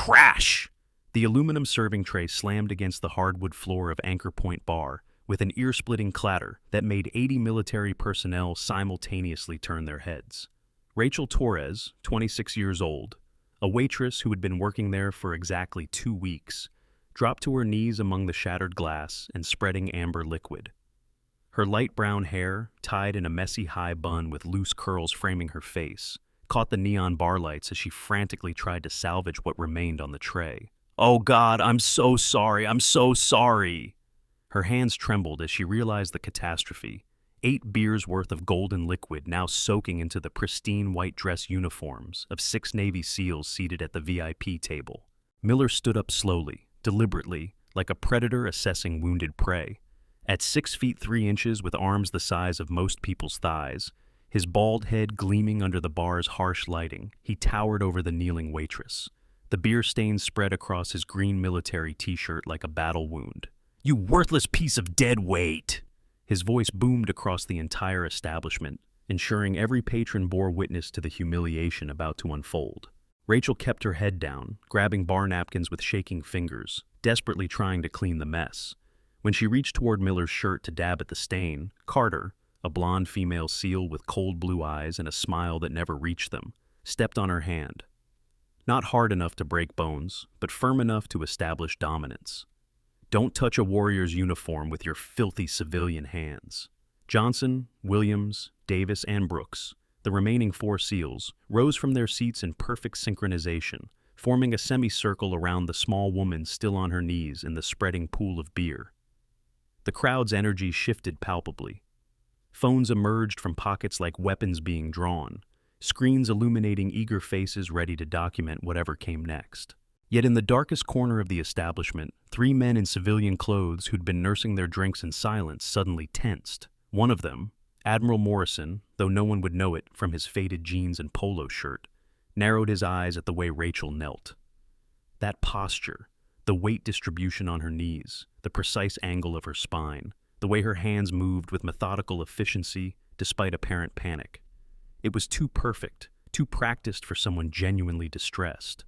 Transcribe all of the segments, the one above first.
Crash! The aluminum serving tray slammed against the hardwood floor of Anchor Point Bar with an ear-splitting clatter that made 80 military personnel simultaneously turn their heads. Rachel Torres, 26 years old, a waitress who had been working there for exactly 2 weeks, dropped to her knees among the shattered glass and spreading amber liquid. Her light brown hair, tied in a messy high bun with loose curls framing her face, caught the neon bar lights as she frantically tried to salvage what remained on the tray. "Oh God, I'm so sorry, I'm so sorry." Her hands trembled as she realized the catastrophe. 8 beers worth of golden liquid now soaking into the pristine white dress uniforms of 6 Navy SEALs seated at the VIP table. Miller stood up slowly, deliberately, like a predator assessing wounded prey. At 6 feet 3 inches with arms the size of most people's thighs, his bald head gleaming under the bar's harsh lighting, he towered over the kneeling waitress. The beer stains spread across his green military t-shirt like a battle wound. "You worthless piece of dead weight!" His voice boomed across the entire establishment, ensuring every patron bore witness to the humiliation about to unfold. Rachel kept her head down, grabbing bar napkins with shaking fingers, desperately trying to clean the mess. When she reached toward Miller's shirt to dab at the stain, Carter, a blonde female SEAL with cold blue eyes and a smile that never reached them, stepped on her hand. Not hard enough to break bones, but firm enough to establish dominance. "Don't touch a warrior's uniform with your filthy civilian hands." Johnson, Williams, Davis, and Brooks, the remaining 4 SEALs, rose from their seats in perfect synchronization, forming a semicircle around the small woman still on her knees in the spreading pool of beer. The crowd's energy shifted palpably. Phones emerged from pockets like weapons being drawn, screens illuminating eager faces ready to document whatever came next. Yet in the darkest corner of the establishment, 3 men in civilian clothes who'd been nursing their drinks in silence suddenly tensed. One of them, Admiral Morrison, though no one would know it from his faded jeans and polo shirt, narrowed his eyes at the way Rachel knelt. That posture, the weight distribution on her knees, the precise angle of her spine, the way her hands moved with methodical efficiency despite apparent panic. It was too perfect, too practiced for someone genuinely distressed.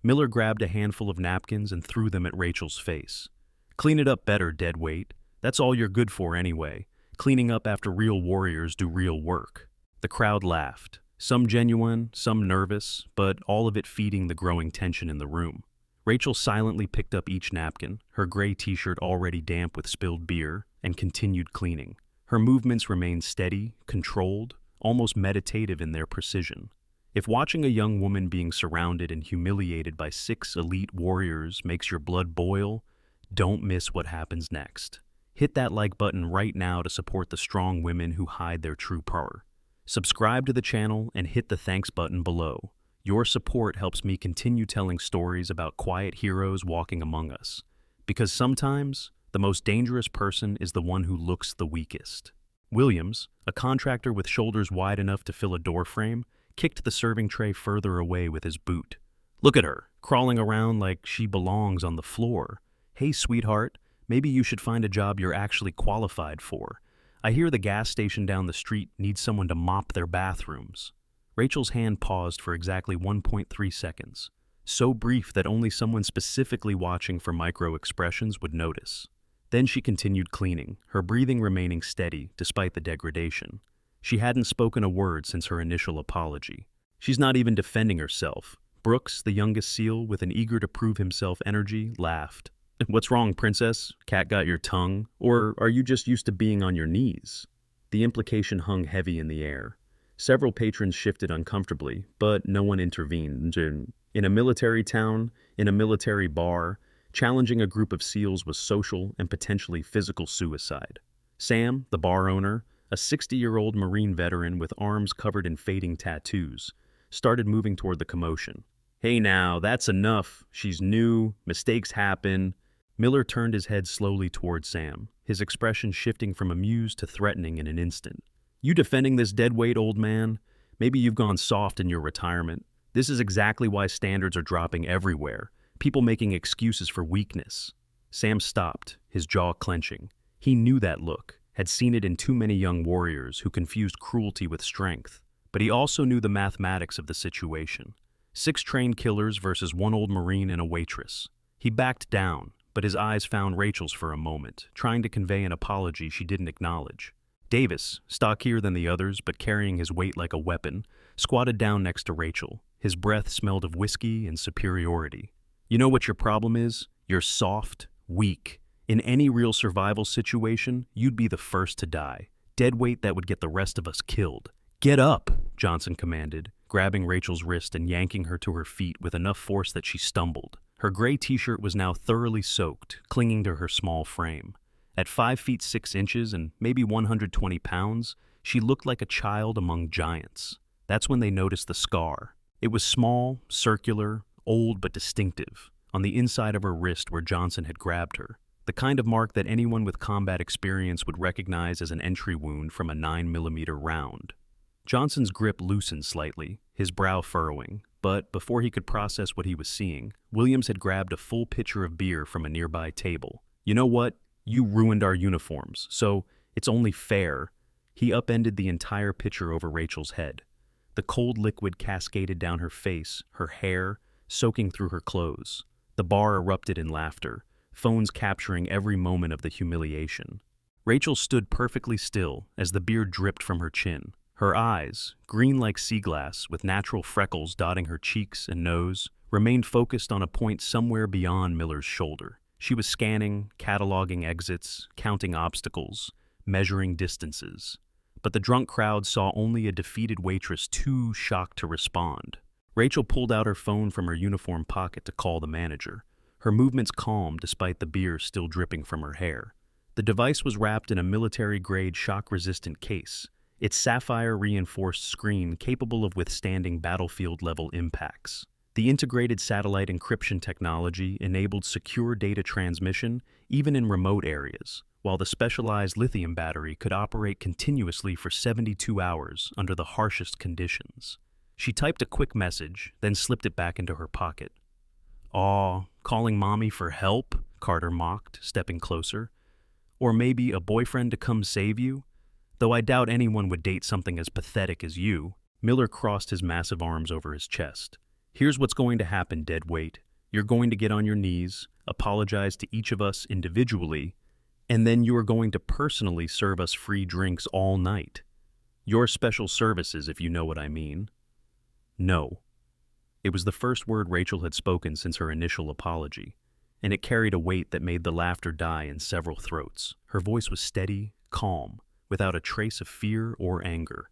Miller grabbed a handful of napkins and threw them at Rachel's face. "Clean it up better, deadweight. That's all you're good for anyway. Cleaning up after real warriors do real work." The crowd laughed, some genuine, some nervous, but all of it feeding the growing tension in the room. Rachel silently picked up each napkin, her gray t-shirt already damp with spilled beer, and continued cleaning. Her movements remained steady, controlled, almost meditative in their precision. If watching a young woman being surrounded and humiliated by 6 elite warriors makes your blood boil, don't miss what happens next. Hit that like button right now to support the strong women who hide their true power. Subscribe to the channel and hit the thanks button below. Your support helps me continue telling stories about quiet heroes walking among us. Because sometimes, the most dangerous person is the one who looks the weakest. Williams, a contractor with shoulders wide enough to fill a door frame, kicked the serving tray further away with his boot. "Look at her, crawling around like she belongs on the floor. Hey, sweetheart, maybe you should find a job you're actually qualified for. I hear the gas station down the street needs someone to mop their bathrooms." Rachel's hand paused for exactly 1.3 seconds, so brief that only someone specifically watching for micro-expressions would notice. Then she continued cleaning, her breathing remaining steady despite the degradation. She hadn't spoken a word since her initial apology. She's not even defending herself. Brooks, the youngest SEAL, with an eager-to-prove-himself energy, laughed. "What's wrong, princess? Cat got your tongue? Or are you just used to being on your knees?" The implication hung heavy in the air. Several patrons shifted uncomfortably, but no one intervened. In a military town, in a military bar, challenging a group of SEALs was social and potentially physical suicide. Sam, the bar owner, a 60-year-old Marine veteran with arms covered in fading tattoos, started moving toward the commotion. "Hey now, that's enough. She's new. Mistakes happen." Miller turned his head slowly toward Sam, his expression shifting from amused to threatening in an instant. "You defending this deadweight, old man? Maybe you've gone soft in your retirement. This is exactly why standards are dropping everywhere. People making excuses for weakness." Sam stopped, his jaw clenching. He knew that look, had seen it in too many young warriors who confused cruelty with strength. But he also knew the mathematics of the situation. 6 trained killers versus 1 old Marine and a waitress. He backed down, but his eyes found Rachel's for a moment, trying to convey an apology she didn't acknowledge. Davis, stockier than the others but carrying his weight like a weapon, squatted down next to Rachel. His breath smelled of whiskey and superiority. "You know what your problem is? You're soft, weak. In any real survival situation, you'd be the first to die. Dead weight that would get the rest of us killed." "Get up," Johnson commanded, grabbing Rachel's wrist and yanking her to her feet with enough force that she stumbled. Her gray t-shirt was now thoroughly soaked, clinging to her small frame. At 5 feet 6 inches and maybe 120 pounds, she looked like a child among giants. That's when they noticed the scar. It was small, circular, old but distinctive, on the inside of her wrist where Johnson had grabbed her. The kind of mark that anyone with combat experience would recognize as an entry wound from a 9mm round. Johnson's grip loosened slightly, his brow furrowing, but before he could process what he was seeing, Williams had grabbed a full pitcher of beer from a nearby table. "You know what? You ruined our uniforms, so it's only fair." He upended the entire pitcher over Rachel's head. The cold liquid cascaded down her face, her hair, soaking through her clothes. The bar erupted in laughter, phones capturing every moment of the humiliation. Rachel stood perfectly still as the beer dripped from her chin. Her eyes, green like sea glass with natural freckles dotting her cheeks and nose, remained focused on a point somewhere beyond Miller's shoulder. She was scanning, cataloging exits, counting obstacles, measuring distances. But the drunk crowd saw only a defeated waitress too shocked to respond. Rachel pulled out her phone from her uniform pocket to call the manager, her movements calm despite the beer still dripping from her hair. The device was wrapped in a military-grade shock-resistant case, its sapphire-reinforced screen capable of withstanding battlefield-level impacts. The integrated satellite encryption technology enabled secure data transmission even in remote areas, while the specialized lithium battery could operate continuously for 72 hours under the harshest conditions. She typed a quick message, then slipped it back into her pocket. "Aw, calling mommy for help?" Carter mocked, stepping closer. "Or maybe a boyfriend to come save you? Though I doubt anyone would date something as pathetic as you." Miller crossed his massive arms over his chest. "Here's what's going to happen, deadweight. You're going to get on your knees, apologize to each of us individually, and then you are going to personally serve us free drinks all night. Your special services, if you know what I mean." "No." It was the first word Rachel had spoken since her initial apology, and it carried a weight that made the laughter die in several throats. Her voice was steady, calm, without a trace of fear or anger.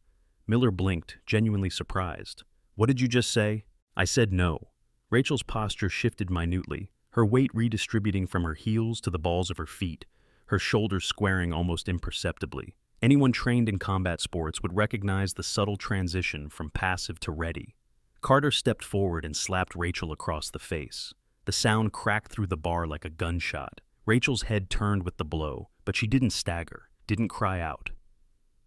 Miller blinked, genuinely surprised. "What did you just say?" "I said no." Rachel's posture shifted minutely, her weight redistributing from her heels to the balls of her feet, her shoulders squaring almost imperceptibly. Anyone trained in combat sports would recognize the subtle transition from passive to ready. Carter stepped forward and slapped Rachel across the face. The sound cracked through the bar like a gunshot. Rachel's head turned with the blow, but she didn't stagger, didn't cry out.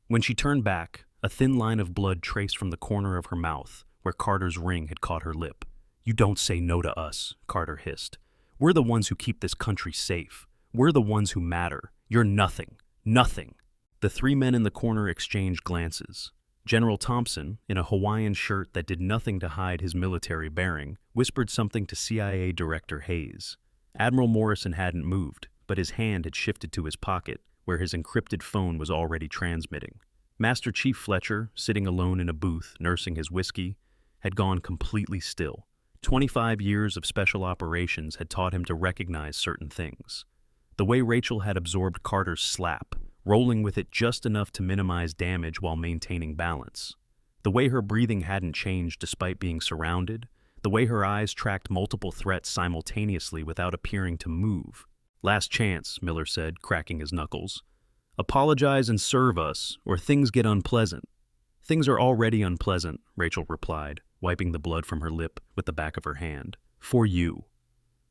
When she turned back, a thin line of blood traced from the corner of her mouth, where Carter's ring had caught her lip. "You don't say no to us," Carter hissed. "We're the ones who keep this country safe. We're the ones who matter. You're nothing. Nothing." The 3 men in the corner exchanged glances. General Thompson, in a Hawaiian shirt that did nothing to hide his military bearing, whispered something to CIA Director Hayes. Admiral Morrison hadn't moved, but his hand had shifted to his pocket, where his encrypted phone was already transmitting. Master Chief Fletcher, sitting alone in a booth, nursing his whiskey, had gone completely still. 25 years of special operations had taught him to recognize certain things. The way Rachel had absorbed Carter's slap, rolling with it just enough to minimize damage while maintaining balance. The way her breathing hadn't changed despite being surrounded. The way her eyes tracked multiple threats simultaneously without appearing to move. "Last chance," Miller said, cracking his knuckles. "Apologize and serve us, or things get unpleasant." "Things are already unpleasant," Rachel replied, wiping the blood from her lip with the back of her hand. "For you."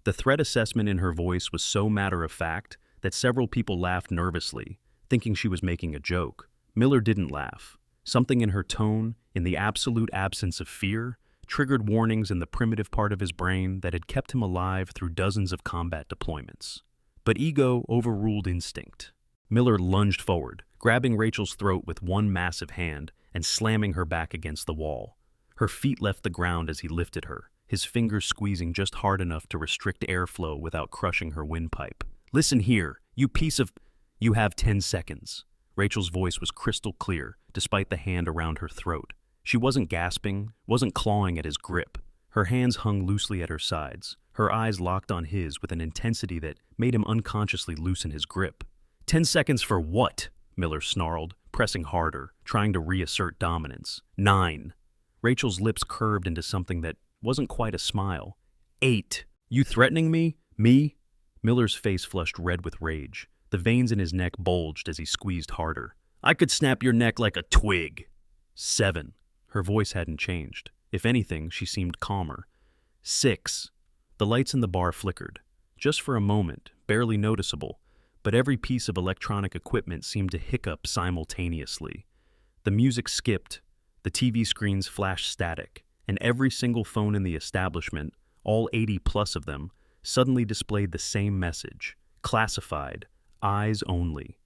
The threat assessment in her voice was so matter-of-fact that several people laughed nervously, thinking she was making a joke. Miller didn't laugh. Something in her tone, in the absolute absence of fear, triggered warnings in the primitive part of his brain that had kept him alive through dozens of combat deployments. But ego overruled instinct. Miller lunged forward, grabbing Rachel's throat with one massive hand and slamming her back against the wall. Her feet left the ground as he lifted her, his fingers squeezing just hard enough to restrict airflow without crushing her windpipe. "Listen here, you piece of—" "You have 10 seconds." Rachel's voice was crystal clear, despite the hand around her throat. She wasn't gasping, wasn't clawing at his grip. Her hands hung loosely at her sides, her eyes locked on his with an intensity that made him unconsciously loosen his grip. 10 seconds for what? Miller snarled, pressing harder, trying to reassert dominance. 9. Rachel's lips curved into something that wasn't quite a smile. 8. You threatening me? Me? Miller's face flushed red with rage. The veins in his neck bulged as he squeezed harder. I could snap your neck like a twig. 7. Her voice hadn't changed. If anything, she seemed calmer. 6. The lights in the bar flickered. Just for a moment, barely noticeable, but every piece of electronic equipment seemed to hiccup simultaneously. The music skipped, the TV screens flashed static, and every single phone in the establishment, all 80 plus of them, suddenly displayed the same message. Classified. Eyes only.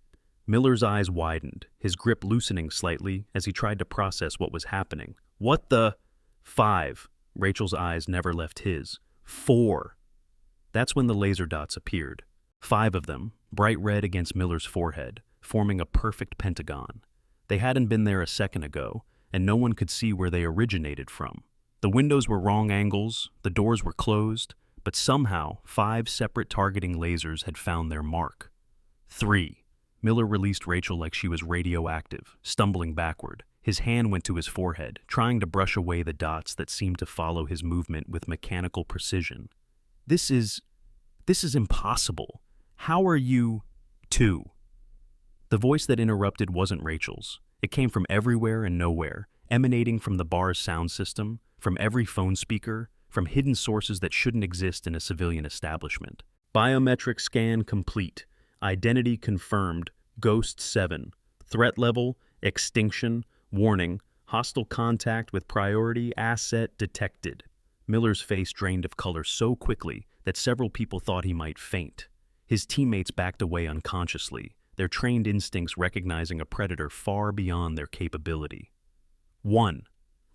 Miller's eyes widened, his grip loosening slightly as he tried to process what was happening. What the— 5. Rachel's eyes never left his. 4. That's when the laser dots appeared. 5 of them, bright red against Miller's forehead, forming a perfect pentagon. They hadn't been there a second ago, and no one could see where they originated from. The windows were wrong angles, the doors were closed, but somehow 5 separate targeting lasers had found their mark. 3. Miller released Rachel like she was radioactive, stumbling backward. His hand went to his forehead, trying to brush away the dots that seemed to follow his movement with mechanical precision. This is impossible. How are you— 2. The voice that interrupted wasn't Rachel's. It came from everywhere and nowhere, emanating from the bar's sound system, from every phone speaker, from hidden sources that shouldn't exist in a civilian establishment. Biometric scan complete. Identity confirmed. Ghost 7. Threat level, extinction, warning, hostile contact with priority asset detected. Miller's face drained of color so quickly that several people thought he might faint. His teammates backed away unconsciously, their trained instincts recognizing a predator far beyond their capability. 1.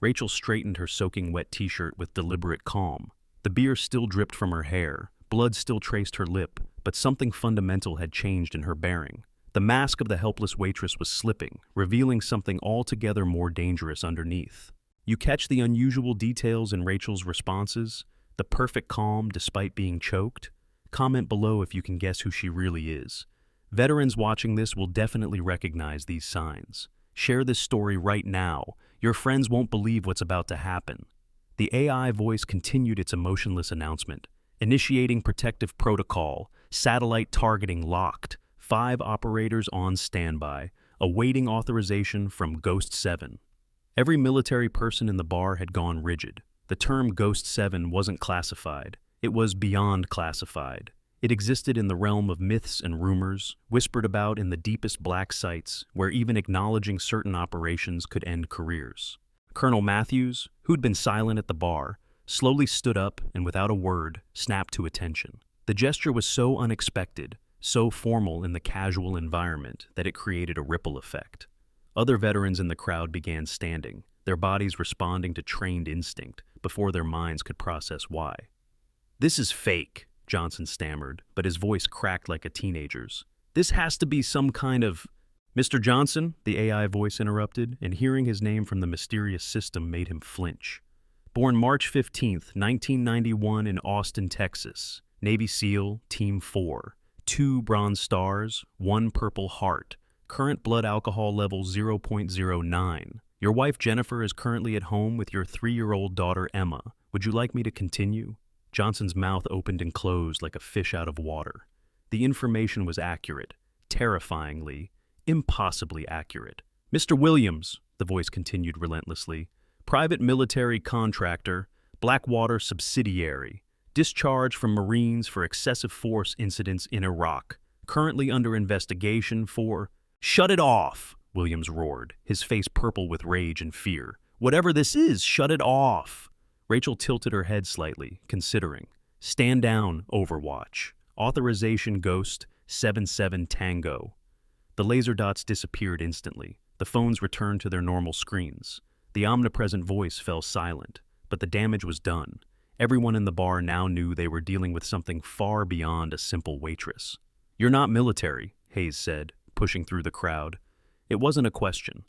Rachel straightened her soaking wet t-shirt with deliberate calm. The beer still dripped from her hair, blood still traced her lip, but something fundamental had changed in her bearing. The mask of the helpless waitress was slipping, revealing something altogether more dangerous underneath. You catch the unusual details in Rachel's responses? The perfect calm despite being choked? Comment below if you can guess who she really is. Veterans watching this will definitely recognize these signs. Share this story right now. Your friends won't believe what's about to happen. The AI voice continued its emotionless announcement. Initiating protective protocol. Satellite targeting locked. 5 operators on standby. Awaiting authorization from Ghost 7. Every military person in the bar had gone rigid. The term Ghost 7 wasn't classified. It was beyond classified. It existed in the realm of myths and rumors, whispered about in the deepest black sites, where even acknowledging certain operations could end careers. Colonel Matthews, who'd been silent at the bar, slowly stood up and without a word, snapped to attention. The gesture was so unexpected, so formal in the casual environment that it created a ripple effect. Other veterans in the crowd began standing, their bodies responding to trained instinct before their minds could process why. This is fake, Johnson stammered, but his voice cracked like a teenager's. This has to be some kind of— Mr. Johnson, the AI voice interrupted, and hearing his name from the mysterious system made him flinch. Born March 15th, 1991 in Austin, Texas. Navy SEAL, Team 4. 2 Bronze Stars, 1 Purple Heart. Current blood alcohol level 0.09. Your wife Jennifer is currently at home with your 3-year-old daughter Emma. Would you like me to continue? Johnson's mouth opened and closed like a fish out of water. The information was accurate, terrifyingly, impossibly accurate. Mr. Williams, the voice continued relentlessly, private military contractor, Blackwater subsidiary, discharged from Marines for excessive force incidents in Iraq, currently under investigation for— Shut it off, Williams roared, his face purple with rage and fear. Whatever this is, shut it off. Rachel tilted her head slightly, considering. Stand down, Overwatch. Authorization Ghost 77 Tango. The laser dots disappeared instantly. The phones returned to their normal screens. The omnipresent voice fell silent, but the damage was done. Everyone in the bar now knew they were dealing with something far beyond a simple waitress. "You're not military," Hayes said, pushing through the crowd. It wasn't a question.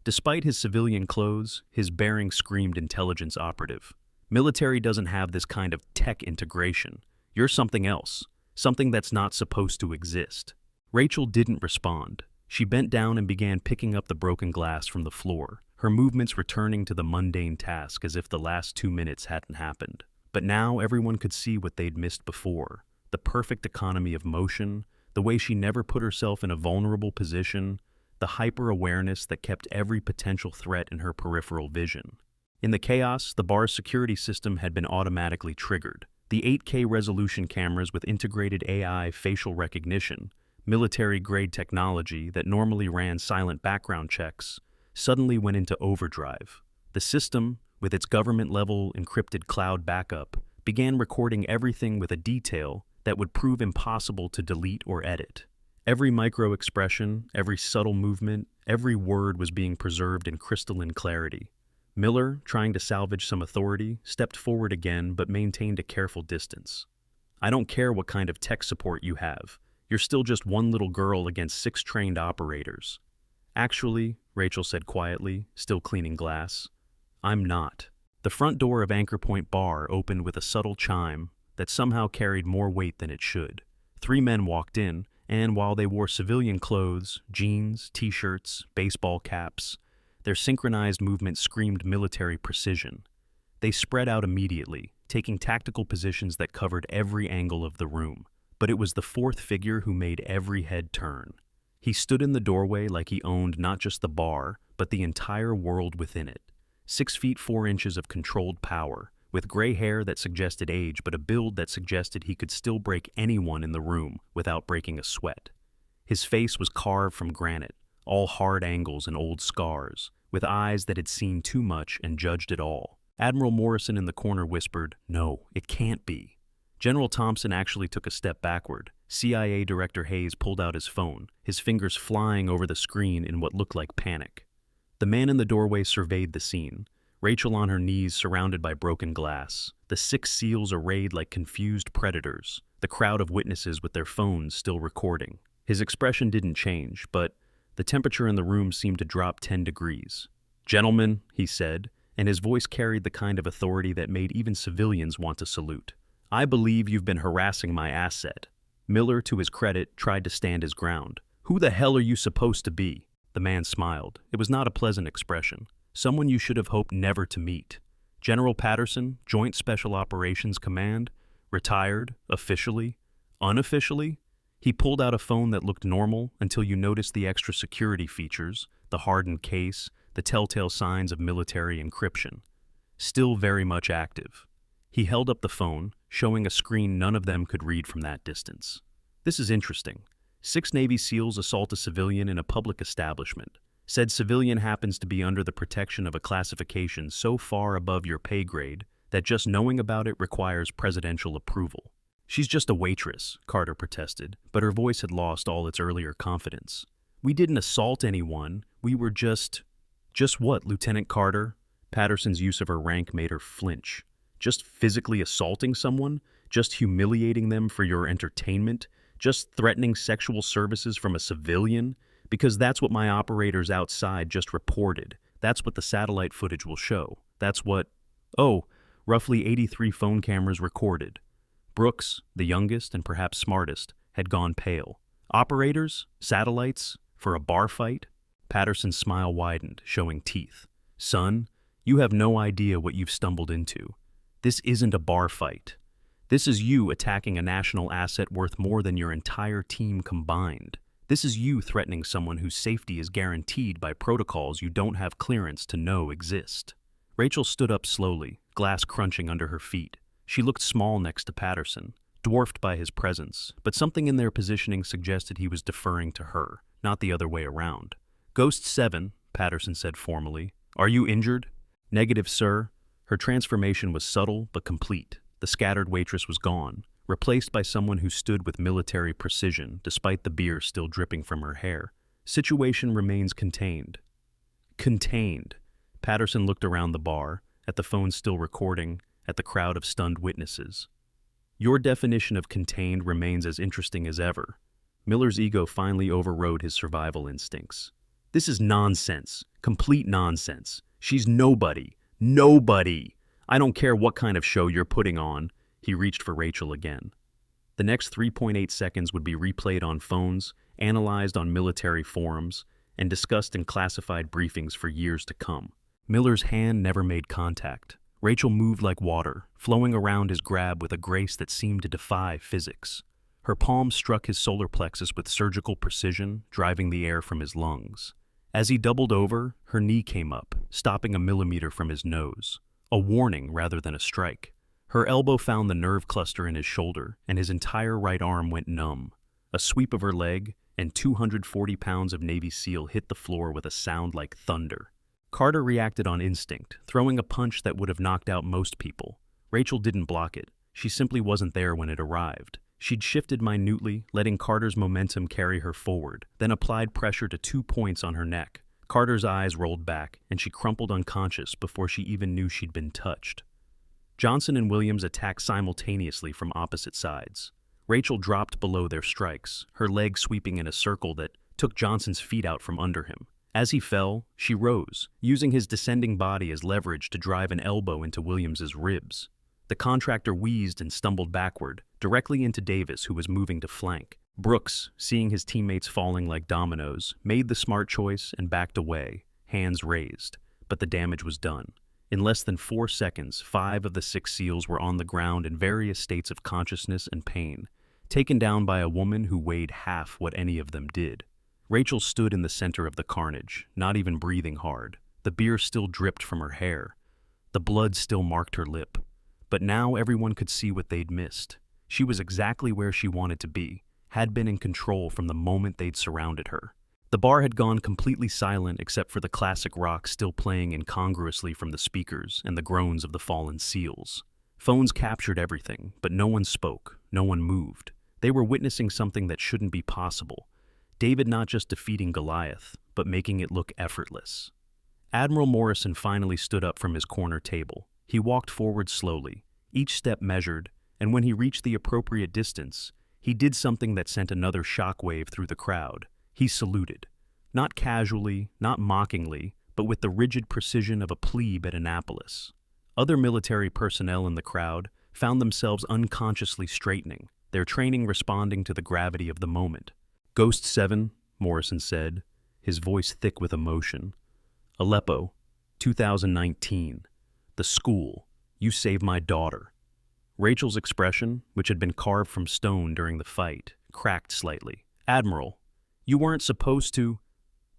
Despite his civilian clothes, his bearing screamed intelligence operative. Military doesn't have this kind of tech integration. You're something else, something that's not supposed to exist. Rachel didn't respond. She bent down and began picking up the broken glass from the floor, her movements returning to the mundane task as if the last 2 minutes hadn't happened. But now everyone could see what they'd missed before, the perfect economy of motion, the way she never put herself in a vulnerable position, the hyper-awareness that kept every potential threat in her peripheral vision. In the chaos, the bar's security system had been automatically triggered. The 8K resolution cameras with integrated AI facial recognition, military-grade technology that normally ran silent background checks, suddenly went into overdrive. The system, with its government-level encrypted cloud backup, began recording everything with a detail that would prove impossible to delete or edit. Every micro-expression, every subtle movement, every word was being preserved in crystalline clarity. Miller, trying to salvage some authority, stepped forward again but maintained a careful distance. "I don't care what kind of tech support you have. You're still just one little girl against 6 trained operators." "Actually," Rachel said quietly, still cleaning glass, "I'm not." The front door of Anchor Point Bar opened with a subtle chime that somehow carried more weight than it should. 3 men walked in, and while they wore civilian clothes, jeans, t-shirts, baseball caps, their synchronized movement screamed military precision. They spread out immediately, taking tactical positions that covered every angle of the room. But it was the 4th figure who made every head turn. He stood in the doorway like he owned not just the bar, but the entire world within it. 6 feet 4 inches of controlled power, with gray hair that suggested age but a build that suggested he could still break anyone in the room without breaking a sweat. His face was carved from granite, all hard angles and old scars, with eyes that had seen too much and judged it all. Admiral Morrison in the corner whispered, "No, it can't be." General Thompson actually took a step backward. CIA Director Hayes pulled out his phone, his fingers flying over the screen in what looked like panic. The man in the doorway surveyed the scene, Rachel on her knees surrounded by broken glass, the 6 SEALs arrayed like confused predators, the crowd of witnesses with their phones still recording. His expression didn't change, but the temperature in the room seemed to drop 10 degrees. "Gentlemen," he said, and his voice carried the kind of authority that made even civilians want to salute. "I believe you've been harassing my asset." Miller, to his credit, tried to stand his ground. "Who the hell are you supposed to be?" The man smiled. It was not a pleasant expression. "Someone you should have hoped never to meet. General Patterson, Joint Special Operations Command, retired, officially, unofficially." He pulled out a phone that looked normal until you noticed the extra security features, the hardened case, the telltale signs of military encryption. Still very much active. He held up the phone, showing a screen none of them could read from that distance. "This is interesting. 6 Navy SEALs assault a civilian in a public establishment. Said civilian happens to be under the protection of a classification so far above your pay grade that just knowing about it requires presidential approval." "She's just a waitress," Carter protested, but her voice had lost all its earlier confidence. "We didn't assault anyone. We were just..." "Just what, Lieutenant Carter?" Patterson's use of her rank made her flinch. "Just physically assaulting someone? Just humiliating them for your entertainment? Just threatening sexual services from a civilian? Because that's what my operators outside just reported. That's what the satellite footage will show. That's what..." "Oh, roughly 83 phone cameras recorded." Brooks, the youngest and perhaps smartest, had gone pale. "Operators? Satellites? For a bar fight?" Patterson's smile widened, showing teeth. "Son, you have no idea what you've stumbled into. This isn't a bar fight. This is you attacking a national asset worth more than your entire team combined. This is you threatening someone whose safety is guaranteed by protocols you don't have clearance to know exist." Rachel stood up slowly, glass crunching under her feet. She looked small next to Patterson, dwarfed by his presence, but something in their positioning suggested he was deferring to her, not the other way around. "Ghost 7, Patterson said formally. "Are you injured?" "Negative, sir." Her transformation was subtle but complete. The scattered waitress was gone, replaced by someone who stood with military precision despite the beer still dripping from her hair. "Situation remains contained." Contained. Patterson looked around the bar, at the phone still recording, at the crowd of stunned witnesses. Your definition of contained remains as interesting as ever. Miller's ego finally overrode his survival instincts. This is nonsense. Complete nonsense. She's nobody. Nobody. I don't care what kind of show you're putting on. He reached for Rachel again. The next 3.8 seconds would be replayed on phones, analyzed on military forums, and discussed in classified briefings for years to come. Miller's hand never made contact. Rachel moved like water, flowing around his grab with a grace that seemed to defy physics. Her palm struck his solar plexus with surgical precision, driving the air from his lungs. As he doubled over, her knee came up, stopping a millimeter from his nose. A warning rather than a strike. Her elbow found the nerve cluster in his shoulder, and his entire right arm went numb. A sweep of her leg, and 240 pounds of Navy SEAL hit the floor with a sound like thunder. Carter reacted on instinct, throwing a punch that would have knocked out most people. Rachel didn't block it. She simply wasn't there when it arrived. She'd shifted minutely, letting Carter's momentum carry her forward, then applied pressure to 2 points on her neck. Carter's eyes rolled back, and she crumpled unconscious before she even knew she'd been touched. Johnson and Williams attacked simultaneously from opposite sides. Rachel dropped below their strikes, her leg sweeping in a circle that took Johnson's feet out from under him. As he fell, she rose, using his descending body as leverage to drive an elbow into Williams's ribs. The contractor wheezed and stumbled backward, directly into Davis, who was moving to flank. Brooks, seeing his teammates falling like dominoes, made the smart choice and backed away, hands raised. But the damage was done. In less than 4 seconds, 5 of the 6 SEALs were on the ground in various states of consciousness and pain, taken down by a woman who weighed half what any of them did. Rachel stood in the center of the carnage, not even breathing hard. The beer still dripped from her hair. The blood still marked her lip. But now everyone could see what they'd missed. She was exactly where she wanted to be, had been in control from the moment they'd surrounded her. The bar had gone completely silent except for the classic rock still playing incongruously from the speakers and the groans of the fallen SEALs. Phones captured everything, but no one spoke, no one moved. They were witnessing something that shouldn't be possible. David not just defeating Goliath, but making it look effortless. Admiral Morrison finally stood up from his corner table. He walked forward slowly, each step measured, and when he reached the appropriate distance, he did something that sent another shockwave through the crowd. He saluted. Not casually, not mockingly, but with the rigid precision of a plebe at Annapolis. Other military personnel in the crowd found themselves unconsciously straightening, their training responding to the gravity of the moment. "Ghost 7, Morrison said, his voice thick with emotion. "Aleppo, 2019. The school. You saved my daughter." Rachel's expression, which had been carved from stone during the fight, cracked slightly. "Admiral, you weren't supposed to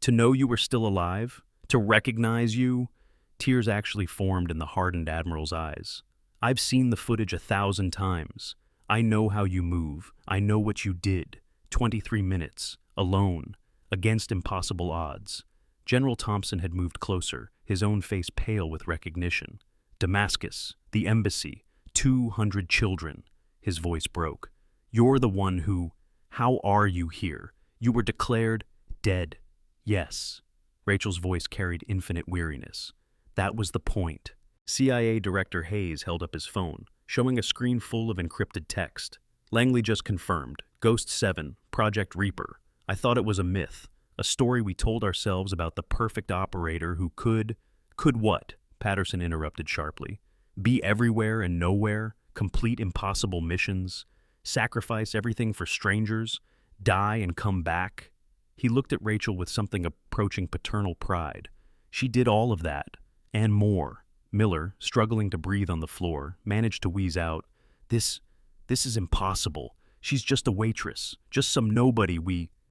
know you were still alive? To recognize you?" Tears actually formed in the hardened Admiral's eyes. "I've seen the footage 1,000 times. I know how you move. I know what you did. 23 minutes, alone, against impossible odds." General Thompson had moved closer, his own face pale with recognition. "Damascus, the embassy, 200 children." His voice broke. "You're the one who... How are you here? You were declared dead." "Yes." Rachel's voice carried infinite weariness. "That was the point." CIA Director Hayes held up his phone, showing a screen full of encrypted text. "Langley just confirmed. Ghost 7, Project Reaper. I thought it was a myth. A story we told ourselves about the perfect operator who could what?" Patterson interrupted sharply. "Be everywhere and nowhere, complete impossible missions, sacrifice everything for strangers, die and come back." He looked at Rachel with something approaching paternal pride. "She did all of that, and more." Miller, struggling to breathe on the floor, managed to wheeze out, This is impossible. She's just a waitress, just some nobody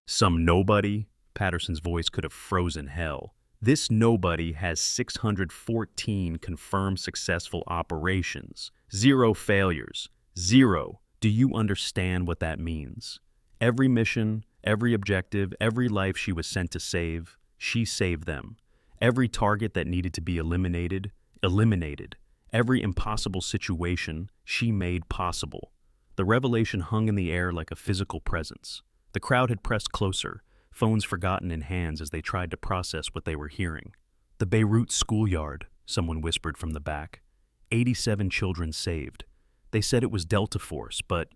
Some nobody?" Patterson's voice could have frozen hell. "This nobody has 614 confirmed successful operations. 0 failures. 0. Do you understand what that means? Every mission, every objective, every life she was sent to save, she saved them. Every target that needed to be eliminated. Every impossible situation, she made possible." The revelation hung in the air like a physical presence. The crowd had pressed closer, phones forgotten in hands as they tried to process what they were hearing. The Beirut schoolyard, someone whispered from the back. 87 children saved. They said it was Delta Force, but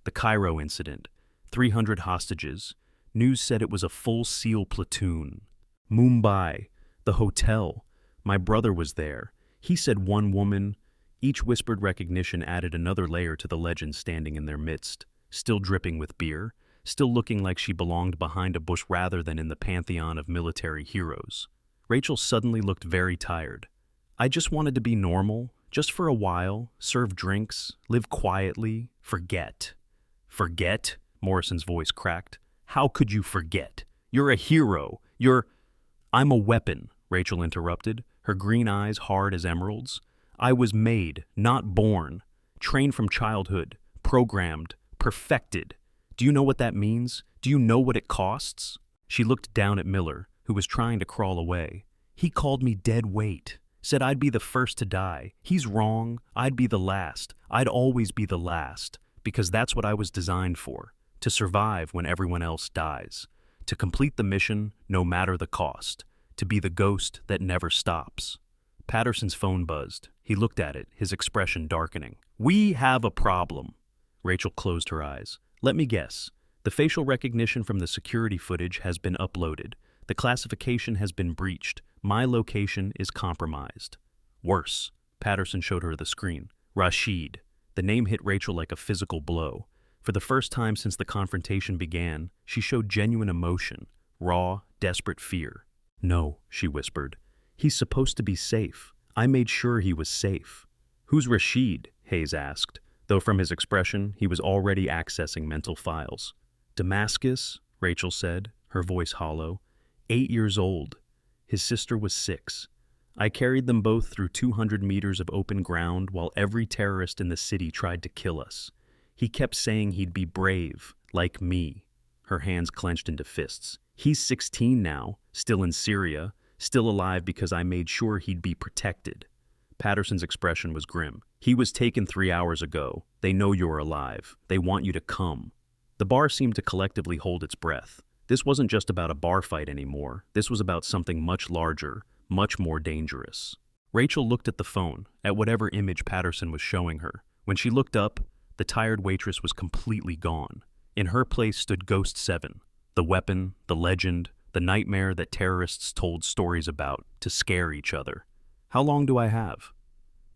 the Cairo incident, 300 hostages. News said it was a full SEAL platoon. Mumbai, the hotel. My brother was there. He said one woman. Each whispered recognition added another layer to the legend standing in their midst, still dripping with beer, still looking like she belonged behind a bush rather than in the pantheon of military heroes. Rachel suddenly looked very tired. I just wanted to be normal, just for a while, serve drinks, live quietly, forget. Forget? Morrison's voice cracked. How could you forget? You're a hero. I'm a weapon, Rachel interrupted, her green eyes hard as emeralds. I was made, not born, trained from childhood, programmed, perfected. Do you know what that means? Do you know what it costs? She looked down at Miller, who was trying to crawl away. He called me dead weight, said I'd be the first to die. He's wrong. I'd be the last. I'd always be the last, because that's what I was designed for, to survive when everyone else dies, to complete the mission no matter the cost, to be the ghost that never stops. Patterson's phone buzzed. He looked at it, his expression darkening. We have a problem. Rachel closed her eyes. Let me guess. The facial recognition from the security footage has been uploaded. The classification has been breached. My location is compromised. Worse. Patterson showed her the screen. Rashid. The name hit Rachel like a physical blow. For the first time since the confrontation began, she showed genuine emotion, raw, desperate fear. No, she whispered. He's supposed to be safe. I made sure he was safe. Who's Rashid? Hayes asked, though from his expression he was already accessing mental files. Damascus, Rachel said, her voice hollow. 8 years old. His sister was 6. I carried them both through 200 meters of open ground while every terrorist in the city tried to kill us. He kept saying he'd be brave, like me. Her hands clenched into fists. He's 16 now, still in Syria, still alive because I made sure he'd be protected. Patterson's expression was grim. He was taken 3 hours ago. They know you're alive. They want you to come. The bar seemed to collectively hold its breath. This wasn't just about a bar fight anymore. This was about something much larger, much more dangerous. Rachel looked at the phone, at whatever image Patterson was showing her. When she looked up, the tired waitress was completely gone. In her place stood Ghost 7, the weapon, the legend, the nightmare that terrorists told stories about to scare each other. How long do I have?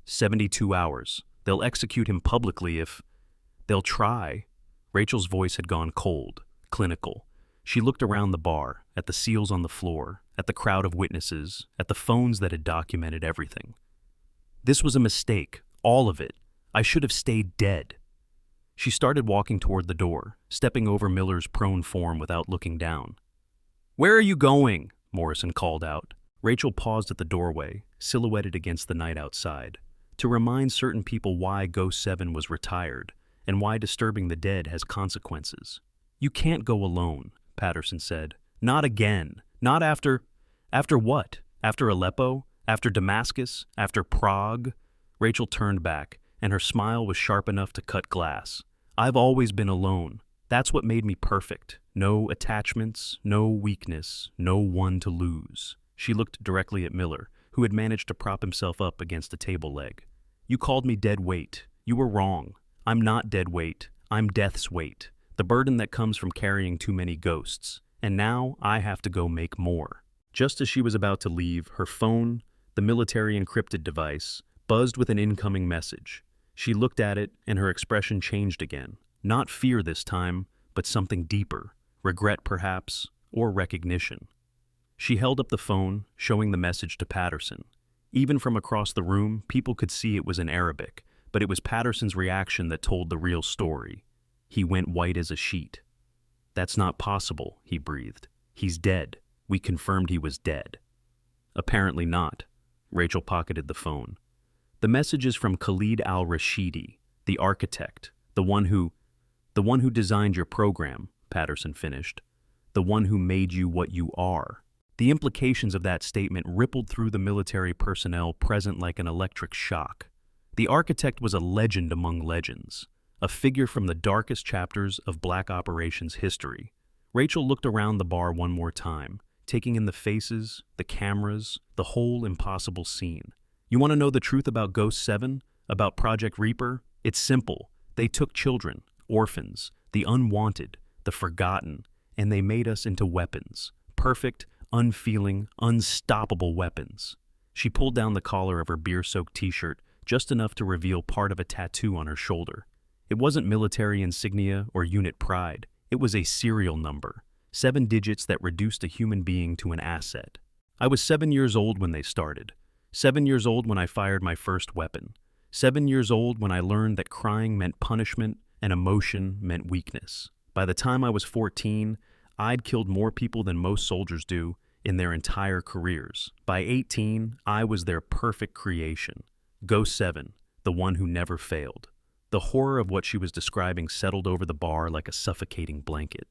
72 hours. They'll execute him publicly if... They'll try. Rachel's voice had gone cold, clinical. She looked around the bar, at the seals on the floor, at the crowd of witnesses, at the phones that had documented everything. This was a mistake, all of it. I should have stayed dead. She started walking toward the door, stepping over Miller's prone form without looking down. Where are you going? Morrison called out. Rachel paused at the doorway, silhouetted against the night outside, to remind certain people why Ghost 7 was retired and why disturbing the dead has consequences. You can't go alone, Patterson said. Not again. Not after... After what? After Aleppo? After Damascus? After Prague? Rachel turned back, and her smile was sharp enough to cut glass. I've always been alone. That's what made me perfect. No attachments, no weakness, no one to lose. She looked directly at Miller, who had managed to prop himself up against a table leg. You called me dead weight. You were wrong. I'm not dead weight. I'm death's weight. The burden that comes from carrying too many ghosts. And now I have to go make more. Just as she was about to leave, her phone, the military encrypted device, buzzed with an incoming message. She looked at it, and her expression changed again. Not fear this time, but something deeper. Regret, perhaps, or recognition. She held up the phone, showing the message to Patterson. Even from across the room, people could see it was in Arabic, but it was Patterson's reaction that told the real story. He went white as a sheet. That's not possible, he breathed. He's dead. We confirmed he was dead. Apparently not. Rachel pocketed the phone. The message is from Khalid al-Rashidi, the architect, the one who designed your program, Patterson finished. The one who made you what you are. The implications of that statement rippled through the military personnel present like an electric shock. The architect was a legend among legends, a figure from the darkest chapters of Black Operations history. Rachel looked around the bar one more time, taking in the faces, the cameras, the whole impossible scene. You want to know the truth about Ghost 7? About Project Reaper? It's simple. They took children, orphans, the unwanted, the forgotten, and they made us into weapons. Perfect, unfeeling, unstoppable weapons. She pulled down the collar of her beer-soaked t-shirt just enough to reveal part of a tattoo on her shoulder. It wasn't military insignia or unit pride. It was a serial number, 7 digits that reduced a human being to an asset. I was 7 years old when they started. 7 years old when I fired my first weapon. 7 years old when I learned that crying meant punishment and emotion meant weakness. By the time I was 14, I'd killed more people than most soldiers do in their entire careers. By 18, I was their perfect creation. Ghost 7, the one who never failed. The horror of what she was describing settled over the bar like a suffocating blanket.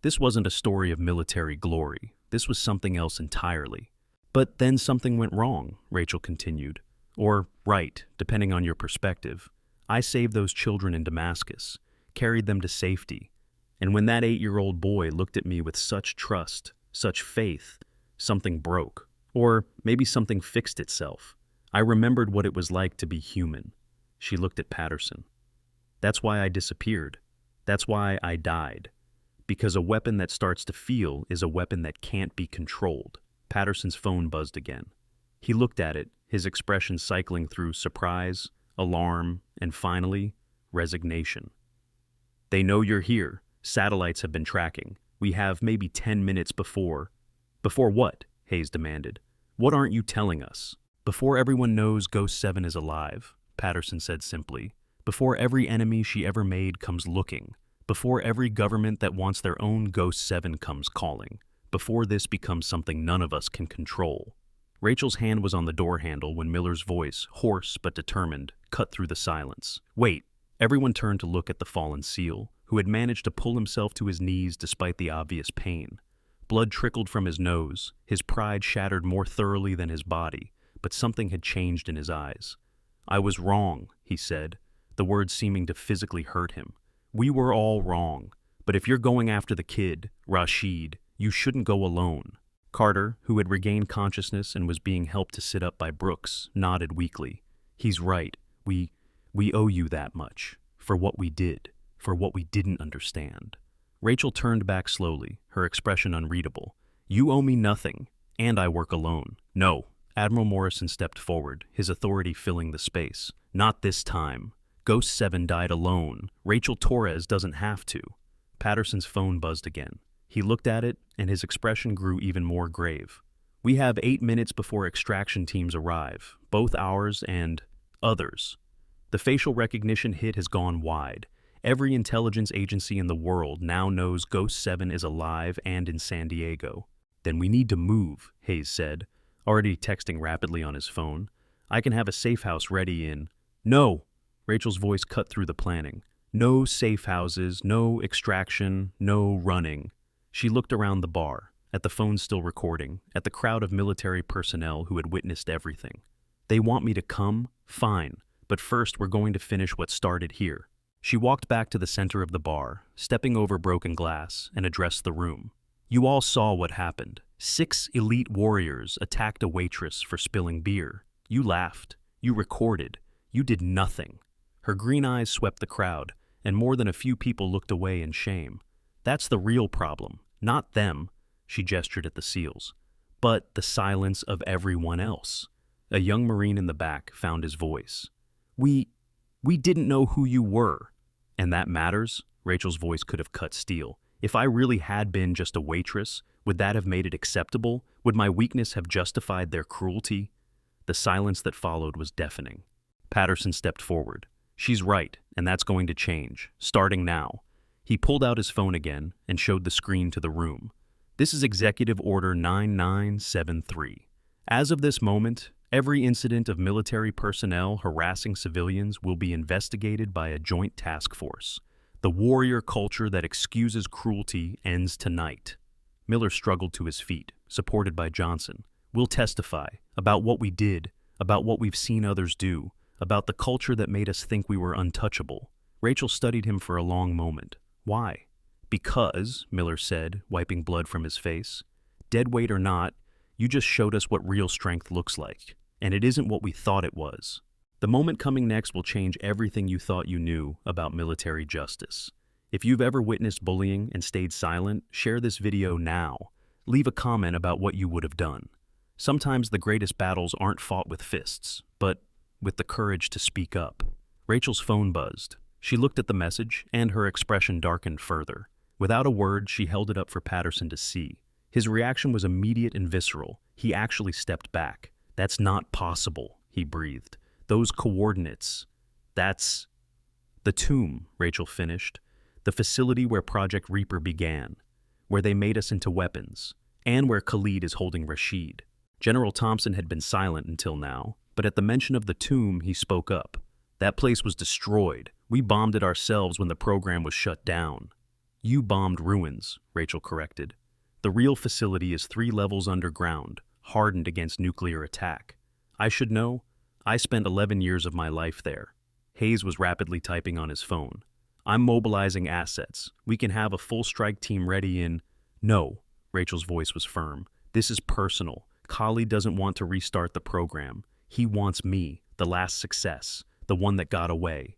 This wasn't a story of military glory. This was something else entirely. But then something went wrong, Rachel continued. Or right, depending on your perspective. I saved those children in Damascus, carried them to safety. And when that 8-year-old boy looked at me with such trust, such faith, something broke. Or maybe something fixed itself. I remembered what it was like to be human. She looked at Patterson. That's why I disappeared. That's why I died. Because a weapon that starts to feel is a weapon that can't be controlled. Patterson's phone buzzed again. He looked at it, his expression cycling through surprise, alarm, and finally, resignation. They know you're here. Satellites have been tracking. We have maybe 10 minutes before. Before what? Hayes demanded. What aren't you telling us? Before everyone knows Ghost 7 is alive, Patterson said simply. Before every enemy she ever made comes looking. Before every government that wants their own Ghost 7 comes calling. Before this becomes something none of us can control. Rachel's hand was on the door handle when Miller's voice, hoarse but determined, cut through the silence. Wait! Everyone turned to look at the fallen SEAL, who had managed to pull himself to his knees despite the obvious pain. Blood trickled from his nose, his pride shattered more thoroughly than his body, but something had changed in his eyes. I was wrong, he said, the words seeming to physically hurt him. We were all wrong, but if you're going after the kid, Rashid, you shouldn't go alone. Carter, who had regained consciousness and was being helped to sit up by Brooks, nodded weakly. He's right. We owe you that much. For what we did. For what we didn't understand. Rachel turned back slowly, her expression unreadable. You owe me nothing, and I work alone. No. Admiral Morrison stepped forward, his authority filling the space. Not this time. Ghost 7 died alone. Rachel Torres doesn't have to. Patterson's phone buzzed again. He looked at it, and his expression grew even more grave. We have 8 minutes before extraction teams arrive, both ours and others. The facial recognition hit has gone wide. Every intelligence agency in the world now knows Ghost 7 is alive and in San Diego. Then we need to move, Hayes said, already texting rapidly on his phone. I can have a safe house ready in... No! Rachel's voice cut through the planning. No safe houses, no extraction, no running. She looked around the bar, at the phone still recording, at the crowd of military personnel who had witnessed everything. They want me to come? Fine. But first we're going to finish what started here. She walked back to the center of the bar, stepping over broken glass, and addressed the room. You all saw what happened. 6 elite warriors attacked a waitress for spilling beer. You laughed. You recorded. You did nothing. Her green eyes swept the crowd, and more than a few people looked away in shame. That's the real problem. Not them, she gestured at the SEALs, but the silence of everyone else. A young Marine in the back found his voice. We didn't know who you were. And that matters? Rachel's voice could have cut steel. If I really had been just a waitress, would that have made it acceptable? Would my weakness have justified their cruelty? The silence that followed was deafening. Patterson stepped forward. She's right, and that's going to change, starting now. He pulled out his phone again and showed the screen to the room. This is Executive Order 9973. As of this moment, every incident of military personnel harassing civilians will be investigated by a joint task force. The warrior culture that excuses cruelty ends tonight. Miller struggled to his feet, supported by Johnson. We'll testify about what we did, about what we've seen others do, about the culture that made us think we were untouchable. Rachel studied him for a long moment. Why? Because, Miller said, wiping blood from his face, Dead weight or not, you just showed us what real strength looks like, and it isn't what we thought it was. The moment coming next will change everything you thought you knew about military justice. If you've ever witnessed bullying and stayed silent, share this video now. Leave a comment about what you would have done. Sometimes the greatest battles aren't fought with fists, but with the courage to speak up. Rachel's phone buzzed. She looked at the message, and her expression darkened further. Without a word, she held it up for Patterson to see. His reaction was immediate and visceral. He actually stepped back. "That's not possible," he breathed. "Those coordinates. That's..." "The tomb," Rachel finished. "The facility where Project Reaper began, where they made us into weapons, and where Khalid is holding Rashid." General Thompson had been silent until now, but at the mention of the tomb, he spoke up. "That place was destroyed. We bombed it ourselves when the program was shut down." "You bombed ruins," Rachel corrected. "The real facility is 3 levels underground, hardened against nuclear attack. I should know. I spent 11 years of my life there." Hayes was rapidly typing on his phone. "I'm mobilizing assets. We can have a full strike team ready in..." "No," Rachel's voice was firm. "This is personal. Khalid doesn't want to restart the program. He wants me, the last success, the one that got away."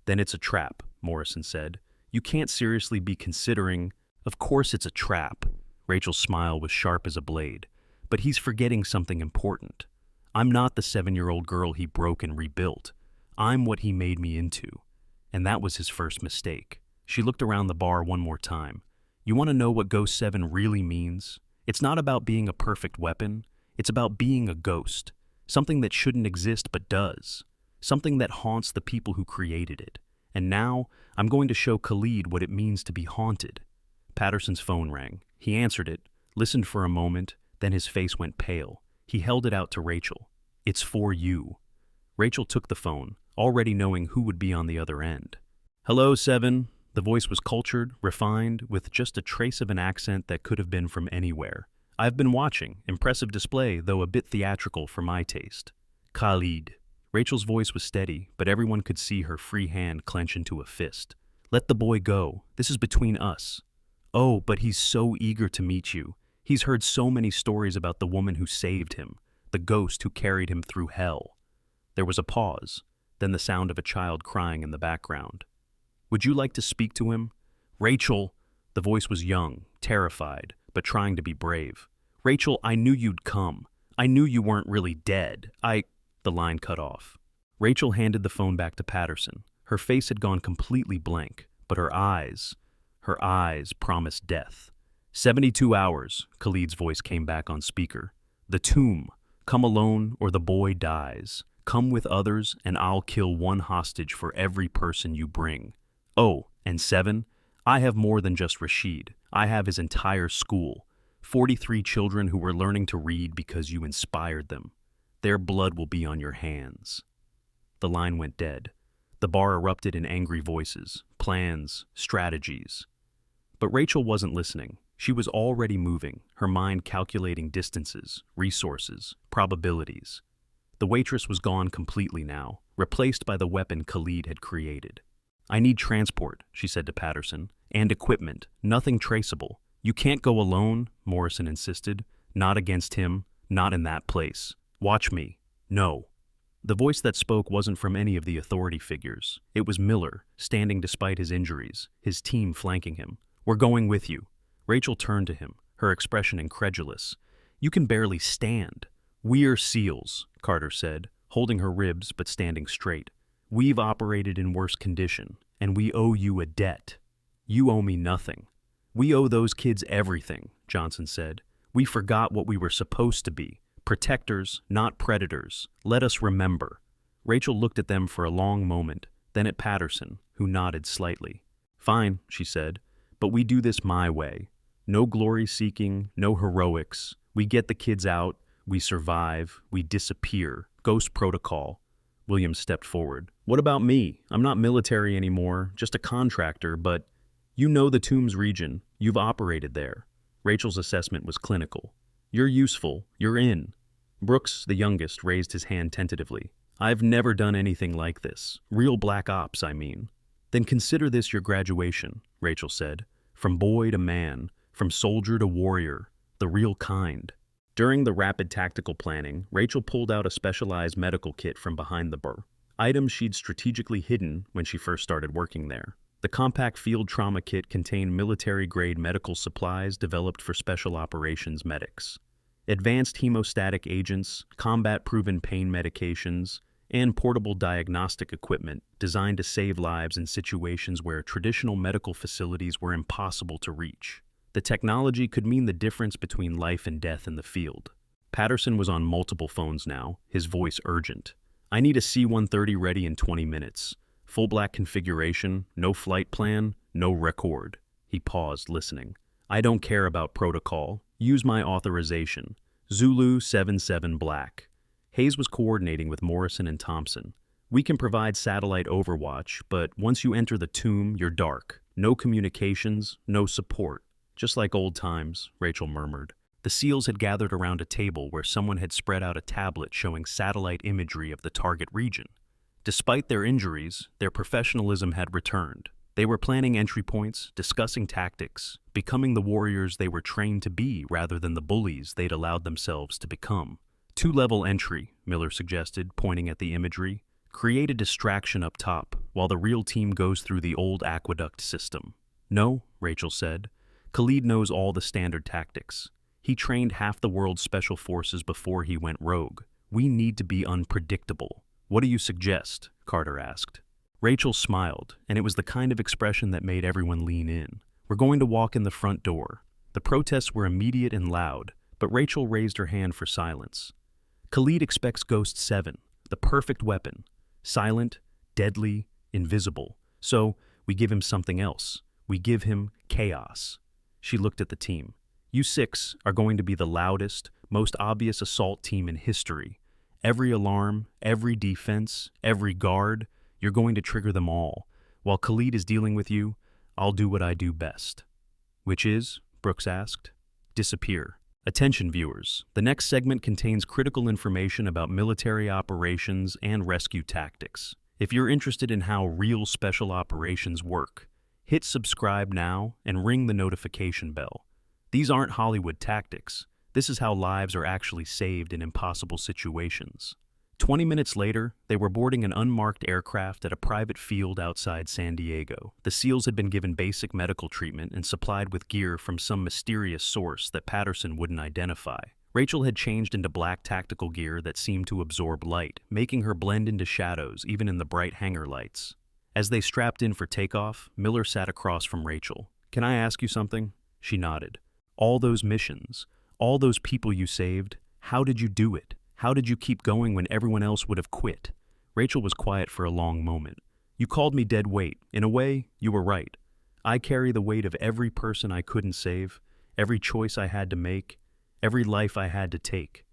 "Then it's a trap," Morrison said. "You can't seriously be considering..." "Of course it's a trap." Rachel's smile was sharp as a blade. "But he's forgetting something important. I'm not the 7-year-old girl he broke and rebuilt. I'm what he made me into. And that was his first mistake." She looked around the bar one more time. "You want to know what Ghost 7 really means? It's not about being a perfect weapon. It's about being a ghost. Something that shouldn't exist but does. Something that haunts the people who created it. And now, I'm going to show Khalid what it means to be haunted." Patterson's phone rang. He answered it, listened for a moment, then his face went pale. He held it out to Rachel. "It's for you." Rachel took the phone, already knowing who would be on the other end. "Hello, 7. The voice was cultured, refined, with just a trace of an accent that could have been from anywhere. "I've been watching. Impressive display, though a bit theatrical for my taste." "Khalid." Rachel's voice was steady, but everyone could see her free hand clench into a fist. "Let the boy go. This is between us." "Oh, but he's so eager to meet you. He's heard so many stories about the woman who saved him, the ghost who carried him through hell." There was a pause, then the sound of a child crying in the background. "Would you like to speak to him?" "Rachel!" The voice was young, terrified, but trying to be brave. "Rachel, I knew you'd come. I knew you weren't really dead. The line cut off. Rachel handed the phone back to Patterson. Her face had gone completely blank, but her eyes promised death. 72 hours, Khalid's voice came back on speaker. "The tomb. Come alone or the boy dies. Come with others and I'll kill one hostage for every person you bring. Oh, and 7, I have more than just Rashid. I have his entire school. 43 children who were learning to read because you inspired them. Their blood will be on your hands." The line went dead. The bar erupted in angry voices, plans, strategies. But Rachel wasn't listening. She was already moving, her mind calculating distances, resources, probabilities. The waitress was gone completely now, replaced by the weapon Khalid had created. "I need transport," she said to Patterson, "and equipment, nothing traceable." "You can't go alone," Morrison insisted. "Not against him, not in that place. Watch me." "No." The voice that spoke wasn't from any of the authority figures. It was Miller, standing despite his injuries, his team flanking him. "We're going with you." Rachel turned to him, her expression incredulous. "You can barely stand." "We're SEALs," Carter said, holding her ribs but standing straight. "We've operated in worse condition, and we owe you a debt." "You owe me nothing." "We owe those kids everything," Johnson said. "We forgot what we were supposed to be. Protectors, not predators. Let us remember." Rachel looked at them for a long moment, then at Patterson, who nodded slightly. "Fine," she said, "but we do this my way. No glory-seeking, no heroics. We get the kids out, we survive, we disappear. Ghost protocol." Williams stepped forward. "What about me? I'm not military anymore, just a contractor, but..." "You know the Tombs region. You've operated there." Rachel's assessment was clinical. "You're useful. You're in." Brooks, the youngest, raised his hand tentatively. "I've never done anything like this. Real black ops, I mean." "Then consider this your graduation," Rachel said. "From boy to man, from soldier to warrior. the real kind. During the rapid tactical planning, Rachel pulled out a specialized medical kit from behind the burr, items she'd strategically hidden when she first started working there. The compact field trauma kit contained military-grade medical supplies developed for special operations medics. Advanced hemostatic agents, combat-proven pain medications, and portable diagnostic equipment designed to save lives in situations where traditional medical facilities were impossible to reach. The technology could mean the difference between life and death in the field. Patterson was on multiple phones now, his voice urgent. "I need a C-130 ready in 20 minutes. Full black configuration, no flight plan, no record." He paused, listening. "I don't care about protocol. Use my authorization. Zulu 77 Black." Hayes was coordinating with Morrison and Thompson. "We can provide satellite overwatch, but once you enter the tomb, you're dark. No communications, no support. Just like old times," Rachel murmured. The SEALs had gathered around a table where someone had spread out a tablet showing satellite imagery of the target region. Despite their injuries, their professionalism had returned. They were planning entry points, discussing tactics, becoming the warriors they were trained to be rather than the bullies they'd allowed themselves to become. "Two-level entry," Miller suggested, pointing at the imagery. "Create a distraction up top, while the real team goes through the old aqueduct system." "No," Rachel said. "Khalid knows all the standard tactics. He trained half the world's special forces before he went rogue. We need to be unpredictable." "What do you suggest?" Carter asked. Rachel smiled, and it was the kind of expression that made everyone lean in. "We're going to walk in the front door." The protests were immediate and loud, but Rachel raised her hand for silence. "Khalid expects Ghost 7, the perfect weapon. Silent, deadly, invisible. So, we give him something else. We give him chaos." She looked at the team. "You 6 are going to be the loudest, most obvious assault team in history. Every alarm, every defense, every guard, you're going to trigger them all. While Khalid is dealing with you, I'll do what I do best." "Which is?" Brooks asked. "Disappear." Attention viewers, the next segment contains critical information about military operations and rescue tactics. If you're interested in how real special operations work, hit subscribe now and ring the notification bell. These aren't Hollywood tactics. This is how lives are actually saved in impossible situations. 20 minutes later, they were boarding an unmarked aircraft at a private field outside San Diego. The SEALs had been given basic medical treatment and supplied with gear from some mysterious source that Patterson wouldn't identify. Rachel had changed into black tactical gear that seemed to absorb light, making her blend into shadows even in the bright hangar lights. As they strapped in for takeoff, Miller sat across from Rachel. "Can I ask you something?" She nodded. "All those missions, all those people you saved, how did you do it? How did you keep going when everyone else would have quit?" Rachel was quiet for a long moment. "You called me dead weight. In a way, you were right. I carry the weight of every person I couldn't save, every choice I had to make, every life I had to take.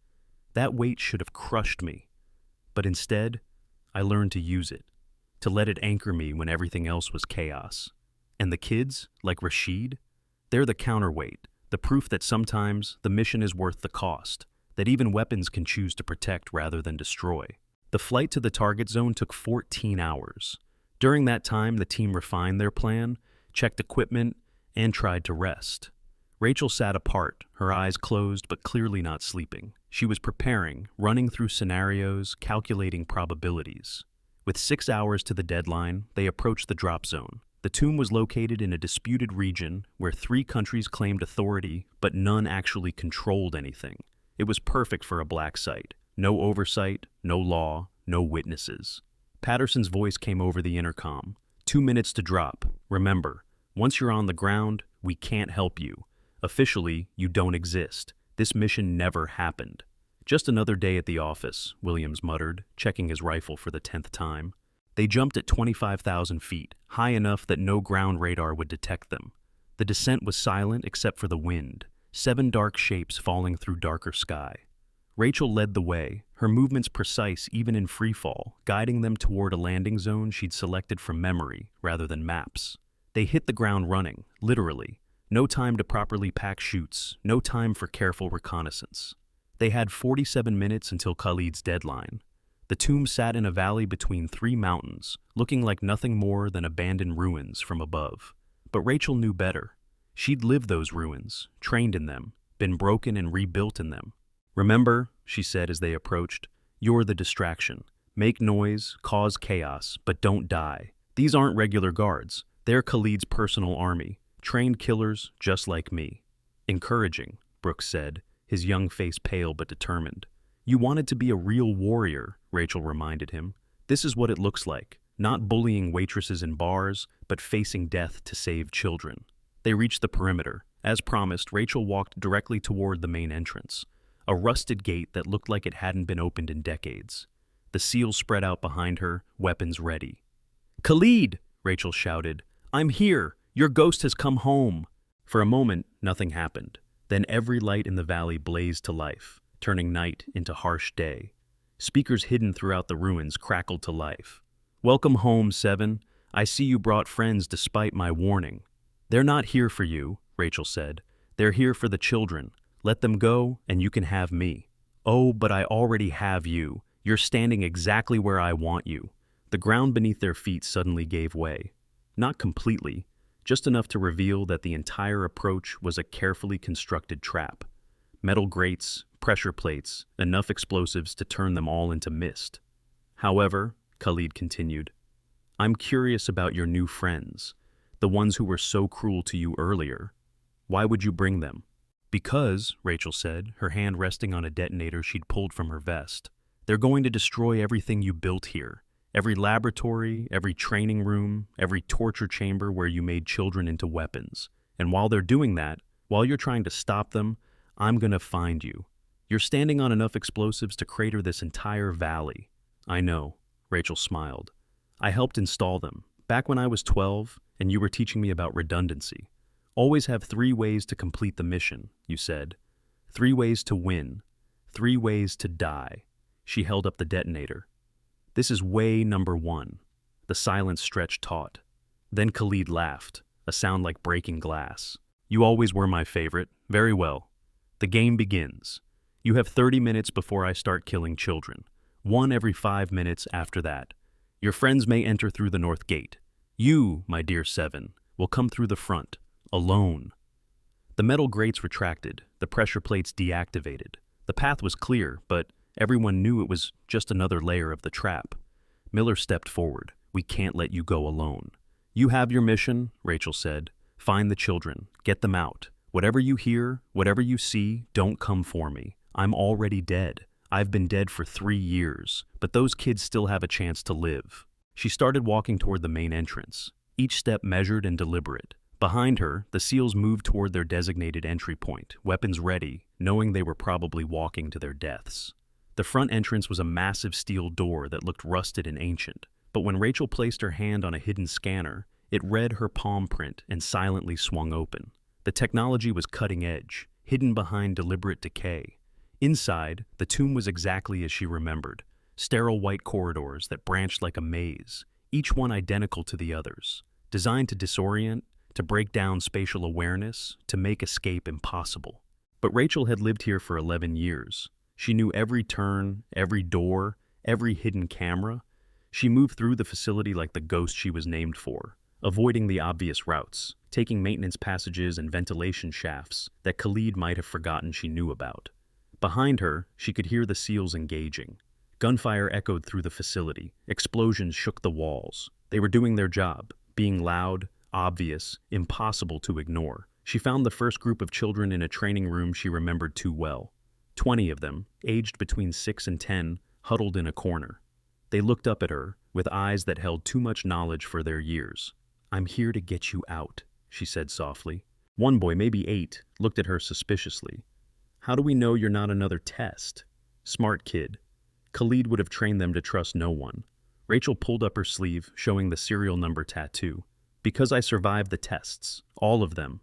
That weight should have crushed me. But instead, I learned to use it, to let it anchor me when everything else was chaos. And the kids, like Rashid, they're the counterweight, the proof that sometimes the mission is worth the cost, that even weapons can choose to protect rather than destroy." The flight to the target zone took 14 hours. During that time, the team refined their plan, checked equipment, and tried to rest. Rachel sat apart, her eyes closed but clearly not sleeping. She was preparing, running through scenarios, calculating probabilities. With 6 hours to the deadline, they approached the drop zone. The tomb was located in a disputed region where 3 countries claimed authority, but none actually controlled anything. It was perfect for a black site. No oversight, no law, no witnesses. Patterson's voice came over the intercom. 2 minutes to drop. Remember, once you're on the ground, we can't help you. Officially, you don't exist. This mission never happened. Just another day at the office, Williams muttered, checking his rifle for the 10th time. They jumped at 25,000 feet, high enough that no ground radar would detect them. The descent was silent except for the wind, 7 dark shapes falling through darker sky. Rachel led the way, her movements precise even in freefall, guiding them toward a landing zone she'd selected from memory rather than maps. They hit the ground running, literally. No time to properly pack chutes, no time for careful reconnaissance. They had 47 minutes until Khalid's deadline. The tomb sat in a valley between 3 mountains, looking like nothing more than abandoned ruins from above. But Rachel knew better. She'd lived those ruins, trained in them, been broken and rebuilt in them. "Remember," she said as they approached, "you're the distraction. Make noise, cause chaos, but don't die. These aren't regular guards. They're Khalid's personal army, trained killers just like me." "Encouraging," Brooks said, his young face pale but determined. "You wanted to be a real warrior," Rachel reminded him. "This is what it looks like, not bullying waitresses in bars, but facing death to save children." They reached the perimeter. As promised, Rachel walked directly toward the main entrance, a rusted gate that looked like it hadn't been opened in decades. The SEALs spread out behind her, weapons ready. "Khalid!" Rachel shouted. "I'm here! Your ghost has come home!" For a moment, nothing happened. Then every light in the valley blazed to life, turning night into harsh day. Speakers hidden throughout the ruins crackled to life. "Welcome home, Seven. I see you brought friends despite my warning." "They're not here for you," Rachel said. "They're here for the children. Let them go, and you can have me." "Oh, but I already have you. You're standing exactly where I want you." The ground beneath their feet suddenly gave way. Not completely, just enough to reveal that the entire approach was a carefully constructed trap. Metal grates, pressure plates, enough explosives to turn them all into mist. "However," Khalid continued, "I'm curious about your new friends, the ones who were so cruel to you earlier. Why would you bring them?" "Because," Rachel said, her hand resting on a detonator she'd pulled from her vest, "they're going to destroy everything you built here. Every laboratory, every training room, every torture chamber where you made children into weapons. And while they're doing that, while you're trying to stop them, I'm gonna find you. You're standing on enough explosives to crater this entire valley." "I know," Rachel smiled. "I helped install them, back when I was 12, and you were teaching me about redundancy. Always have 3 ways to complete the mission," you said. 3 ways to win. 3 ways to die." She held up the detonator. "This is way number 1. The silence stretched taut. Then Khalid laughed, a sound like breaking glass. "You always were my favorite. Very well. The game begins. You have 30 minutes before I start killing children. 1 every 5 minutes after that. Your friends may enter through the north gate. You, my dear Seven, will come through the front, alone." The metal grates retracted, the pressure plates deactivated. The path was clear, but everyone knew it was just another layer of the trap. Miller stepped forward. "We can't let you go alone." "You have your mission," Rachel said. "Find the children. Get them out. Whatever you hear, whatever you see, don't come for me. I'm already dead. I've been dead for 3 years, but those kids still have a chance to live." She started walking toward the main entrance, each step measured and deliberate. Behind her, the SEALs moved toward their designated entry point, weapons ready, knowing they were probably walking to their deaths. The front entrance was a massive steel door that looked rusted and ancient, but when Rachel placed her hand on a hidden scanner, it read her palm print and silently swung open. The technology was cutting edge, hidden behind deliberate decay. Inside, the tomb was exactly as she remembered, sterile white corridors that branched like a maze, each one identical to the others, designed to disorient, to break down spatial awareness, to make escape impossible. But Rachel had lived here for 11 years. She knew every turn, every door, every hidden camera. She moved through the facility like the ghost she was named for, avoiding the obvious routes, taking maintenance passages and ventilation shafts that Khalid might have forgotten she knew about. Behind her, she could hear the SEALs engaging. Gunfire echoed through the facility. Explosions shook the walls. They were doing their job, being loud, obvious, impossible to ignore. She found the first group of children in a training room she remembered too well. 20 of them, aged between 6 and 10, huddled in a corner. They looked up at her, with eyes that held too much knowledge for their years. "I'm here to get you out," she said softly. One boy, maybe 8, looked at her suspiciously. "How do we know you're not another test?" Smart kid. Khalid would have trained them to trust no one. Rachel pulled up her sleeve, showing the serial number tattoo. "Because I survived the tests, all of them.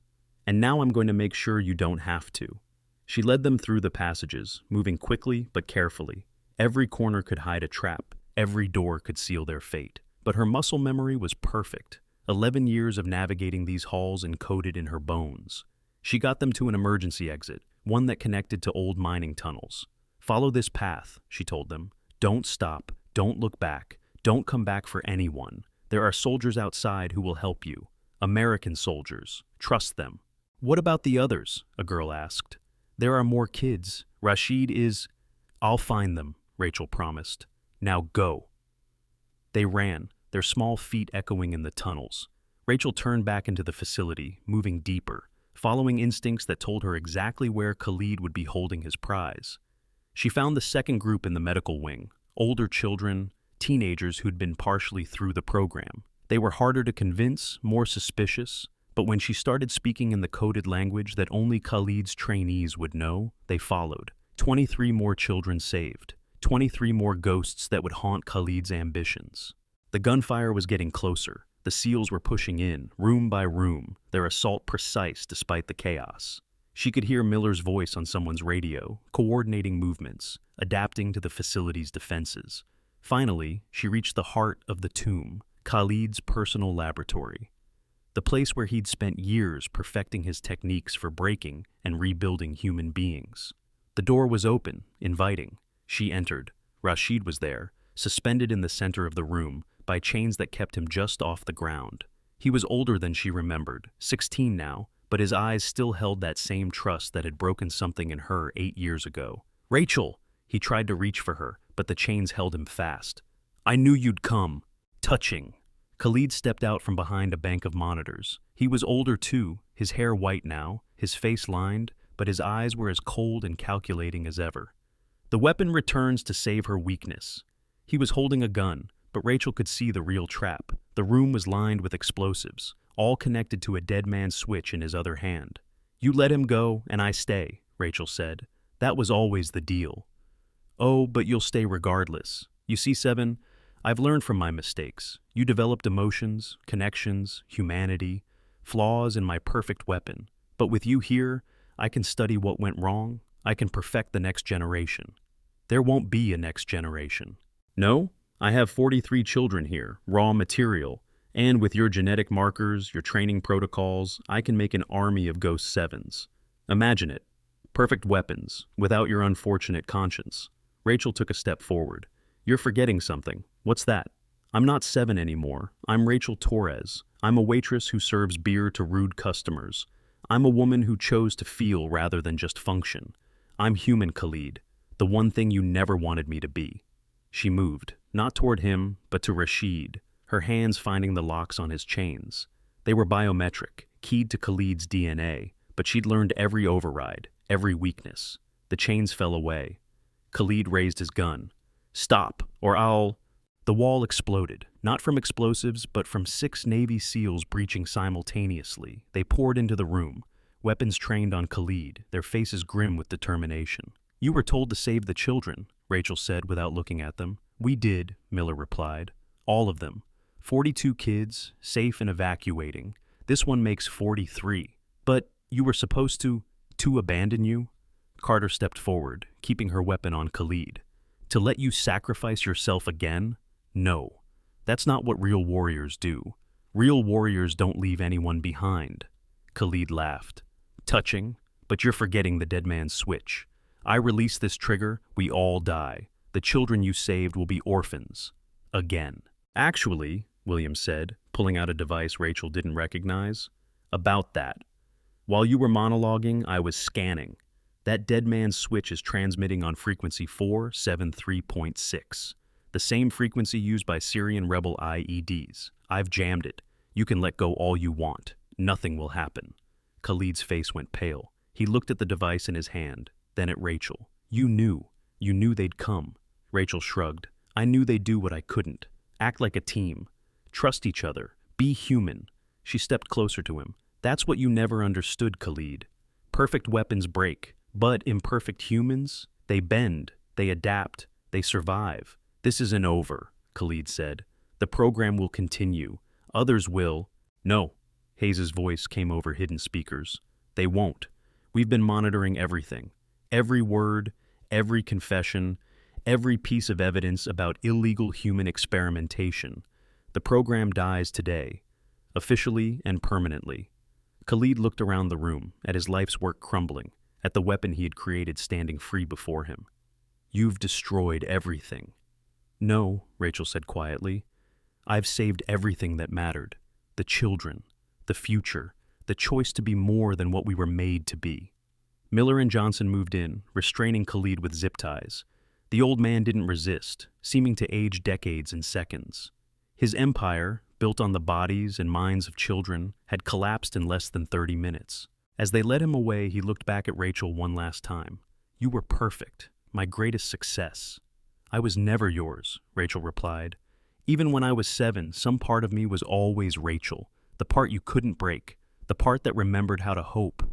And now I'm going to make sure you don't have to." She led them through the passages, moving quickly but carefully. Every corner could hide a trap. Every door could seal their fate. But her muscle memory was perfect. 11 years of navigating these halls encoded in her bones. She got them to an emergency exit, one that connected to old mining tunnels. "Follow this path," she told them. "Don't stop. Don't look back. Don't come back for anyone. There are soldiers outside who will help you. American soldiers. Trust them." "What about the others?" a girl asked. There are more kids. Rashid is... I'll find them, Rachel promised. Now go. They ran, their small feet echoing in the tunnels. Rachel turned back into the facility, moving deeper, following instincts that told her exactly where Khalid would be holding his prize. She found the second group in the medical wing, older children, teenagers who'd been partially through the program. They were harder to convince, more suspicious, but when she started speaking in the coded language that only Khalid's trainees would know, they followed. 23 more children saved. 23 more ghosts that would haunt Khalid's ambitions. The gunfire was getting closer. The SEALs were pushing in, room by room, their assault precise despite the chaos. She could hear Miller's voice on someone's radio, coordinating movements, adapting to the facility's defenses. Finally, she reached the heart of the tomb, Khalid's personal laboratory. The place where he'd spent years perfecting his techniques for breaking and rebuilding human beings. The door was open, inviting. She entered. Rashid was there, suspended in the center of the room by chains that kept him just off the ground. He was older than she remembered, 16 now, but his eyes still held that same trust that had broken something in her 8 years ago. Rachel! He tried to reach for her, but the chains held him fast. I knew you'd come. Touching. Khalid stepped out from behind a bank of monitors. He was older too, his hair white now, his face lined, but his eyes were as cold and calculating as ever. The weapon returns to save her weakness. He was holding a gun, but Rachel could see the real trap. The room was lined with explosives, all connected to a dead man's switch in his other hand. You let him go, and I stay, Rachel said. That was always the deal. Oh, but you'll stay regardless. You see, Seven, I've learned from my mistakes. You developed emotions, connections, humanity, flaws in my perfect weapon. But with you here, I can study what went wrong. I can perfect the next generation. There won't be a next generation. No? I have 43 children here, raw material, and with your genetic markers, your training protocols, I can make an army of Ghost Sevens. Imagine it. Perfect weapons, without your unfortunate conscience. Rachel took a step forward. You're forgetting something. What's that? I'm not Seven anymore. I'm Rachel Torres. I'm a waitress who serves beer to rude customers. I'm a woman who chose to feel rather than just function. I'm human, Khalid, the one thing you never wanted me to be. She moved, not toward him, but to Rashid, her hands finding the locks on his chains. They were biometric, keyed to Khalid's DNA, but she'd learned every override, every weakness. The chains fell away. Khalid raised his gun. Stop, or I'll... The wall exploded, not from explosives, but from 6 Navy SEALs breaching simultaneously. They poured into the room, weapons trained on Khalid, their faces grim with determination. You were told to save the children, Rachel said without looking at them. We did, Miller replied. All of them. 42 kids, safe and evacuating. This one makes 43. But you were supposed to abandon you? Carter stepped forward, keeping her weapon on Khalid. To let you sacrifice yourself again? No. That's not what real warriors do. Real warriors don't leave anyone behind. Khalid laughed. Touching, but you're forgetting the dead man's switch. I release this trigger, we all die. The children you saved will be orphans. Again. Actually, Williams said, pulling out a device Rachel didn't recognize. About that. While you were monologuing, I was scanning. That dead man's switch is transmitting on frequency 473.6, the same frequency used by Syrian rebel IEDs. I've jammed it. You can let go all you want. Nothing will happen. Khalid's face went pale. He looked at the device in his hand, then at Rachel. You knew. You knew they'd come. Rachel shrugged. I knew they'd do what I couldn't. Act like a team. Trust each other. Be human. She stepped closer to him. That's what you never understood, Khalid. Perfect weapons break. But imperfect humans, they bend, they adapt, they survive. This isn't over, Khalid said. The program will continue. Others will. No, Hayes' voice came over hidden speakers. They won't. We've been monitoring everything. Every word, every confession, every piece of evidence about illegal human experimentation. The program dies today, officially and permanently. Khalid looked around the room, at his life's work crumbling, at the weapon he had created standing free before him. You've destroyed everything. No, Rachel said quietly. I've saved everything that mattered. The children, the future, the choice to be more than what we were made to be. Miller and Johnson moved in, restraining Khalid with zip ties. The old man didn't resist, seeming to age decades in seconds. His empire, built on the bodies and minds of children, had collapsed in less than 30 minutes. As they led him away, he looked back at Rachel one last time. "You were perfect, my greatest success." "I was never yours," Rachel replied. "Even when I was 7, some part of me was always Rachel, the part you couldn't break, the part that remembered how to hope."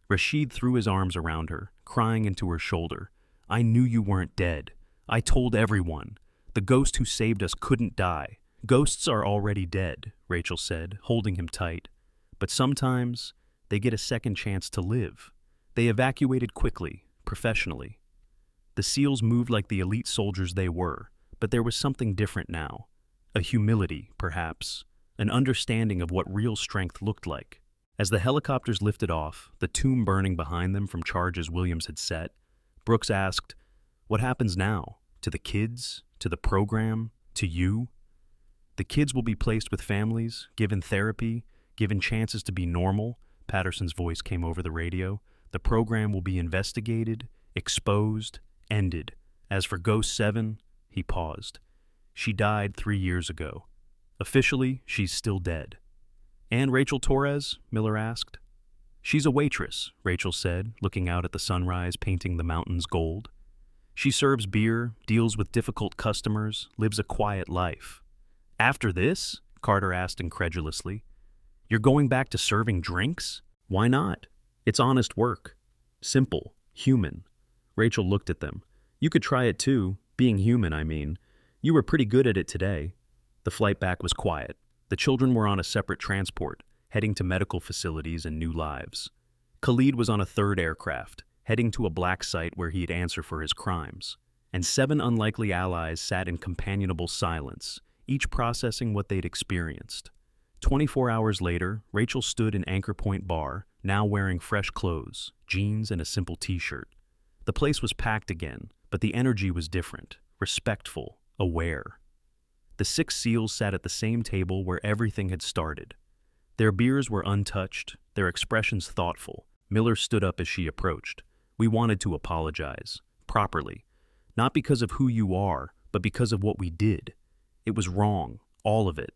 Rashid threw his arms around her, crying into her shoulder. "I knew you weren't dead. I told everyone. The ghost who saved us couldn't die." "Ghosts are already dead," Rachel said, holding him tight. "But sometimes they get a second chance to live." They evacuated quickly, professionally. The SEALs moved like the elite soldiers they were, but there was something different now. A humility, perhaps, an understanding of what real strength looked like. As the helicopters lifted off, the tomb burning behind them from charges Williams had set, Brooks asked, "What happens now? To the kids? To the program? To you?" "The kids will be placed with families, given therapy, given chances to be normal," Patterson's voice came over the radio. "The program will be investigated, exposed, ended. As for Ghost 7, he paused. "She died 3 years ago. Officially, she's still dead." "And Rachel Torres?" Miller asked. "She's a waitress," Rachel said, looking out at the sunrise painting the mountains gold. "She serves beer, deals with difficult customers, lives a quiet life." "After this?" Carter asked incredulously. "You're going back to serving drinks?" "Why not? It's honest work. Simple, human." Rachel looked at them. "You could try it too, being human, I mean. You were pretty good at it today." The flight back was quiet. The children were on a separate transport, heading to medical facilities and new lives. Khalid was on a third aircraft, heading to a black site where he'd answer for his crimes. And 7 unlikely allies sat in companionable silence, each processing what they'd experienced. 24 hours later, Rachel stood in Anchor Point Bar, now wearing fresh clothes, jeans and a simple t-shirt. The place was packed again, but the energy was different, respectful, aware. The 6 SEALs sat at the same table where everything had started. Their beers were untouched, their expressions thoughtful. Miller stood up as she approached. "We wanted to apologize, properly. Not because of who you are, but because of what we did. It was wrong, all of it."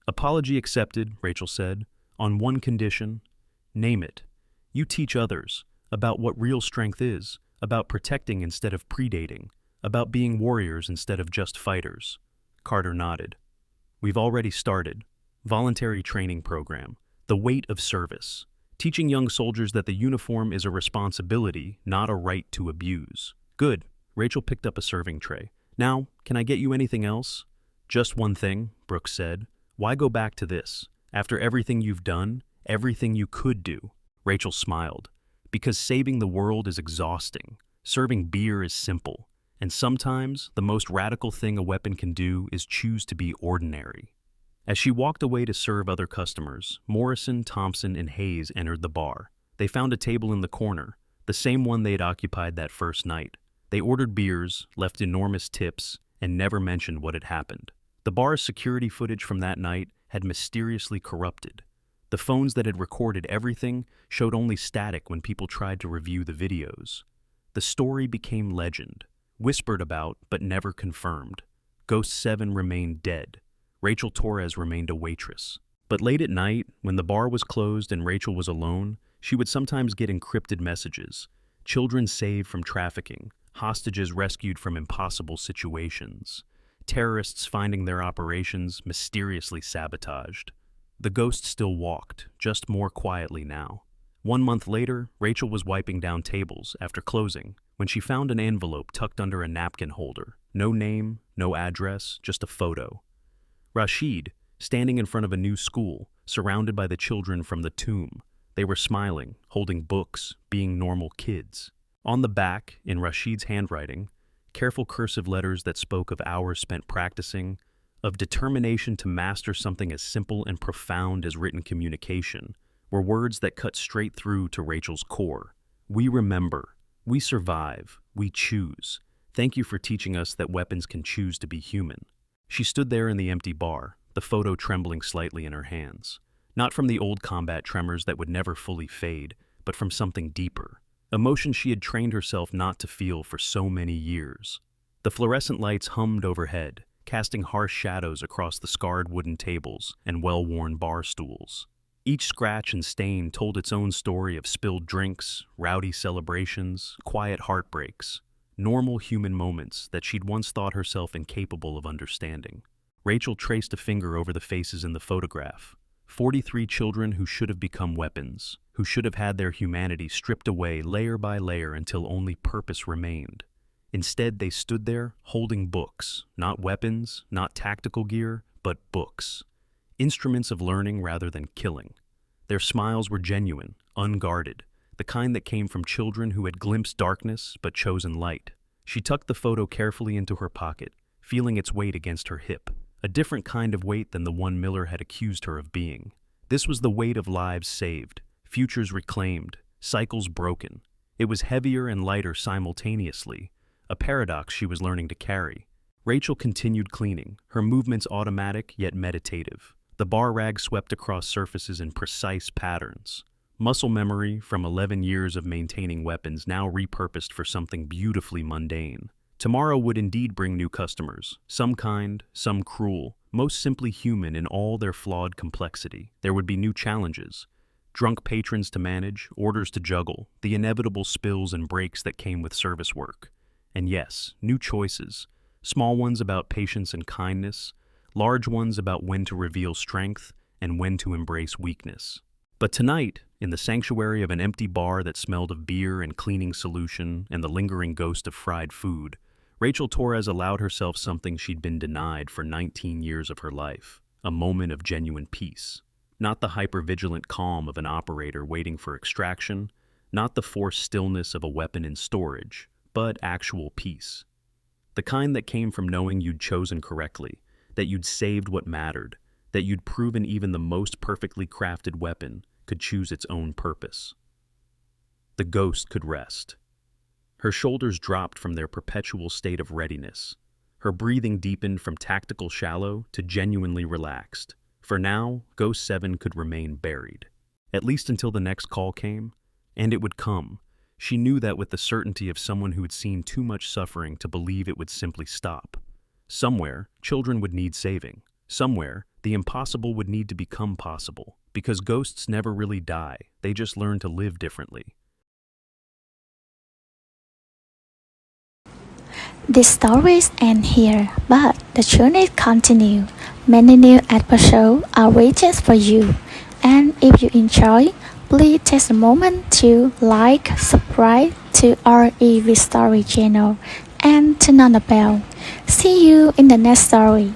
"Apology accepted," Rachel said, "on one condition. Name it. You teach others about what real strength is, about protecting instead of predating, about being warriors instead of just fighters." Carter nodded. "We've already started. Voluntary training program. The weight of service. Teaching young soldiers that the uniform is a responsibility, not a right to abuse." "Good." Rachel picked up a serving tray. "Now, can I get you anything else?" "Just one thing," Brooks said. "Why go back to this? After everything you've done, everything you could do?" Rachel smiled. "Because saving the world is exhausting. Serving beer is simple. And sometimes, the most radical thing a weapon can do is choose to be ordinary." As she walked away to serve other customers, Morrison, Thompson, and Hayes entered the bar. They found a table in the corner, the same one they had occupied that first night. They ordered beers, left enormous tips, and never mentioned what had happened. The bar's security footage from that night had mysteriously corrupted. The phones that had recorded everything showed only static when people tried to review the videos. The story became legend. Whispered about, but never confirmed. Ghost 7 remained dead. Rachel Torres remained a waitress. But late at night, when the bar was closed and Rachel was alone, she would sometimes get encrypted messages. Children saved from trafficking, hostages rescued from impossible situations, terrorists finding their operations mysteriously sabotaged. The ghost still walked, just more quietly now. 1 month later, Rachel was wiping down tables after closing when she found an envelope tucked under a napkin holder. No name, no address, just a photo. Rashid, standing in front of a new school, surrounded by the children from the tomb. They were smiling, holding books, being normal kids. On the back, in Rashid's handwriting, careful cursive letters that spoke of hours spent practicing, of determination to master something as simple and profound as written communication, were words that cut straight through to Rachel's core. "We remember. We survive. We choose. Thank you for teaching us that weapons can choose to be human." She stood there in the empty bar, the photo trembling slightly in her hands. Not from the old combat tremors that would never fully fade, but from something deeper. emotion she had trained herself not to feel for so many years. The fluorescent lights hummed overhead, casting harsh shadows across the scarred wooden tables and well-worn bar stools. Each scratch and stain told its own story of spilled drinks, rowdy celebrations, quiet heartbreaks, normal human moments that she'd once thought herself incapable of understanding. Rachel traced a finger over the faces in the photograph. 43 children who should have become weapons, who should have had their humanity stripped away layer by layer until only purpose remained. Instead, they stood there holding books, not weapons, not tactical gear, but books. Instruments of learning rather than killing. Their smiles were genuine, unguarded, the kind that came from children who had glimpsed darkness but chosen light. She tucked the photo carefully into her pocket, feeling its weight against her hip, a different kind of weight than the one Miller had accused her of being. This was the weight of lives saved, futures reclaimed, cycles broken. It was heavier and lighter simultaneously, a paradox she was learning to carry. Rachel continued cleaning, her movements automatic yet meditative. The bar rag swept across surfaces in precise patterns. Muscle memory from 11 years of maintaining weapons now repurposed for something beautifully mundane. Tomorrow would indeed bring new customers, some kind, some cruel, most simply human in all their flawed complexity. There would be new challenges, drunk patrons to manage, orders to juggle, the inevitable spills and breaks that came with service work. And yes, new choices, small ones about patience and kindness, large ones about when to reveal strength and when to embrace weakness. But tonight, in the sanctuary of an empty bar that smelled of beer and cleaning solution and the lingering ghost of fried food, Rachel Torres allowed herself something she'd been denied for 19 years of her life, a moment of genuine peace. Not the hyper-vigilant calm of an operator waiting for extraction, not the forced stillness of a weapon in storage, but actual peace. The kind that came from knowing you'd chosen correctly, that you'd saved what mattered, that you'd proven even the most perfectly crafted weapon could choose its own purpose. The ghost could rest. Her shoulders dropped from their perpetual state of readiness. Her breathing deepened from tactical shallow to genuinely relaxed. For now, Ghost 7 could remain buried. At least until the next call came, and it would come. She knew that with the certainty of someone who had seen too much suffering to believe it would simply stop. Somewhere, children would need saving. Somewhere, the impossible would need to become possible. Because ghosts never really die, they just learn to live differently. The stories end here, but the journey continues. Many new episodes are waiting for you. And if you enjoy, please take a moment to like, subscribe to our EV Story channel, and turn on the bell. See you in the next story.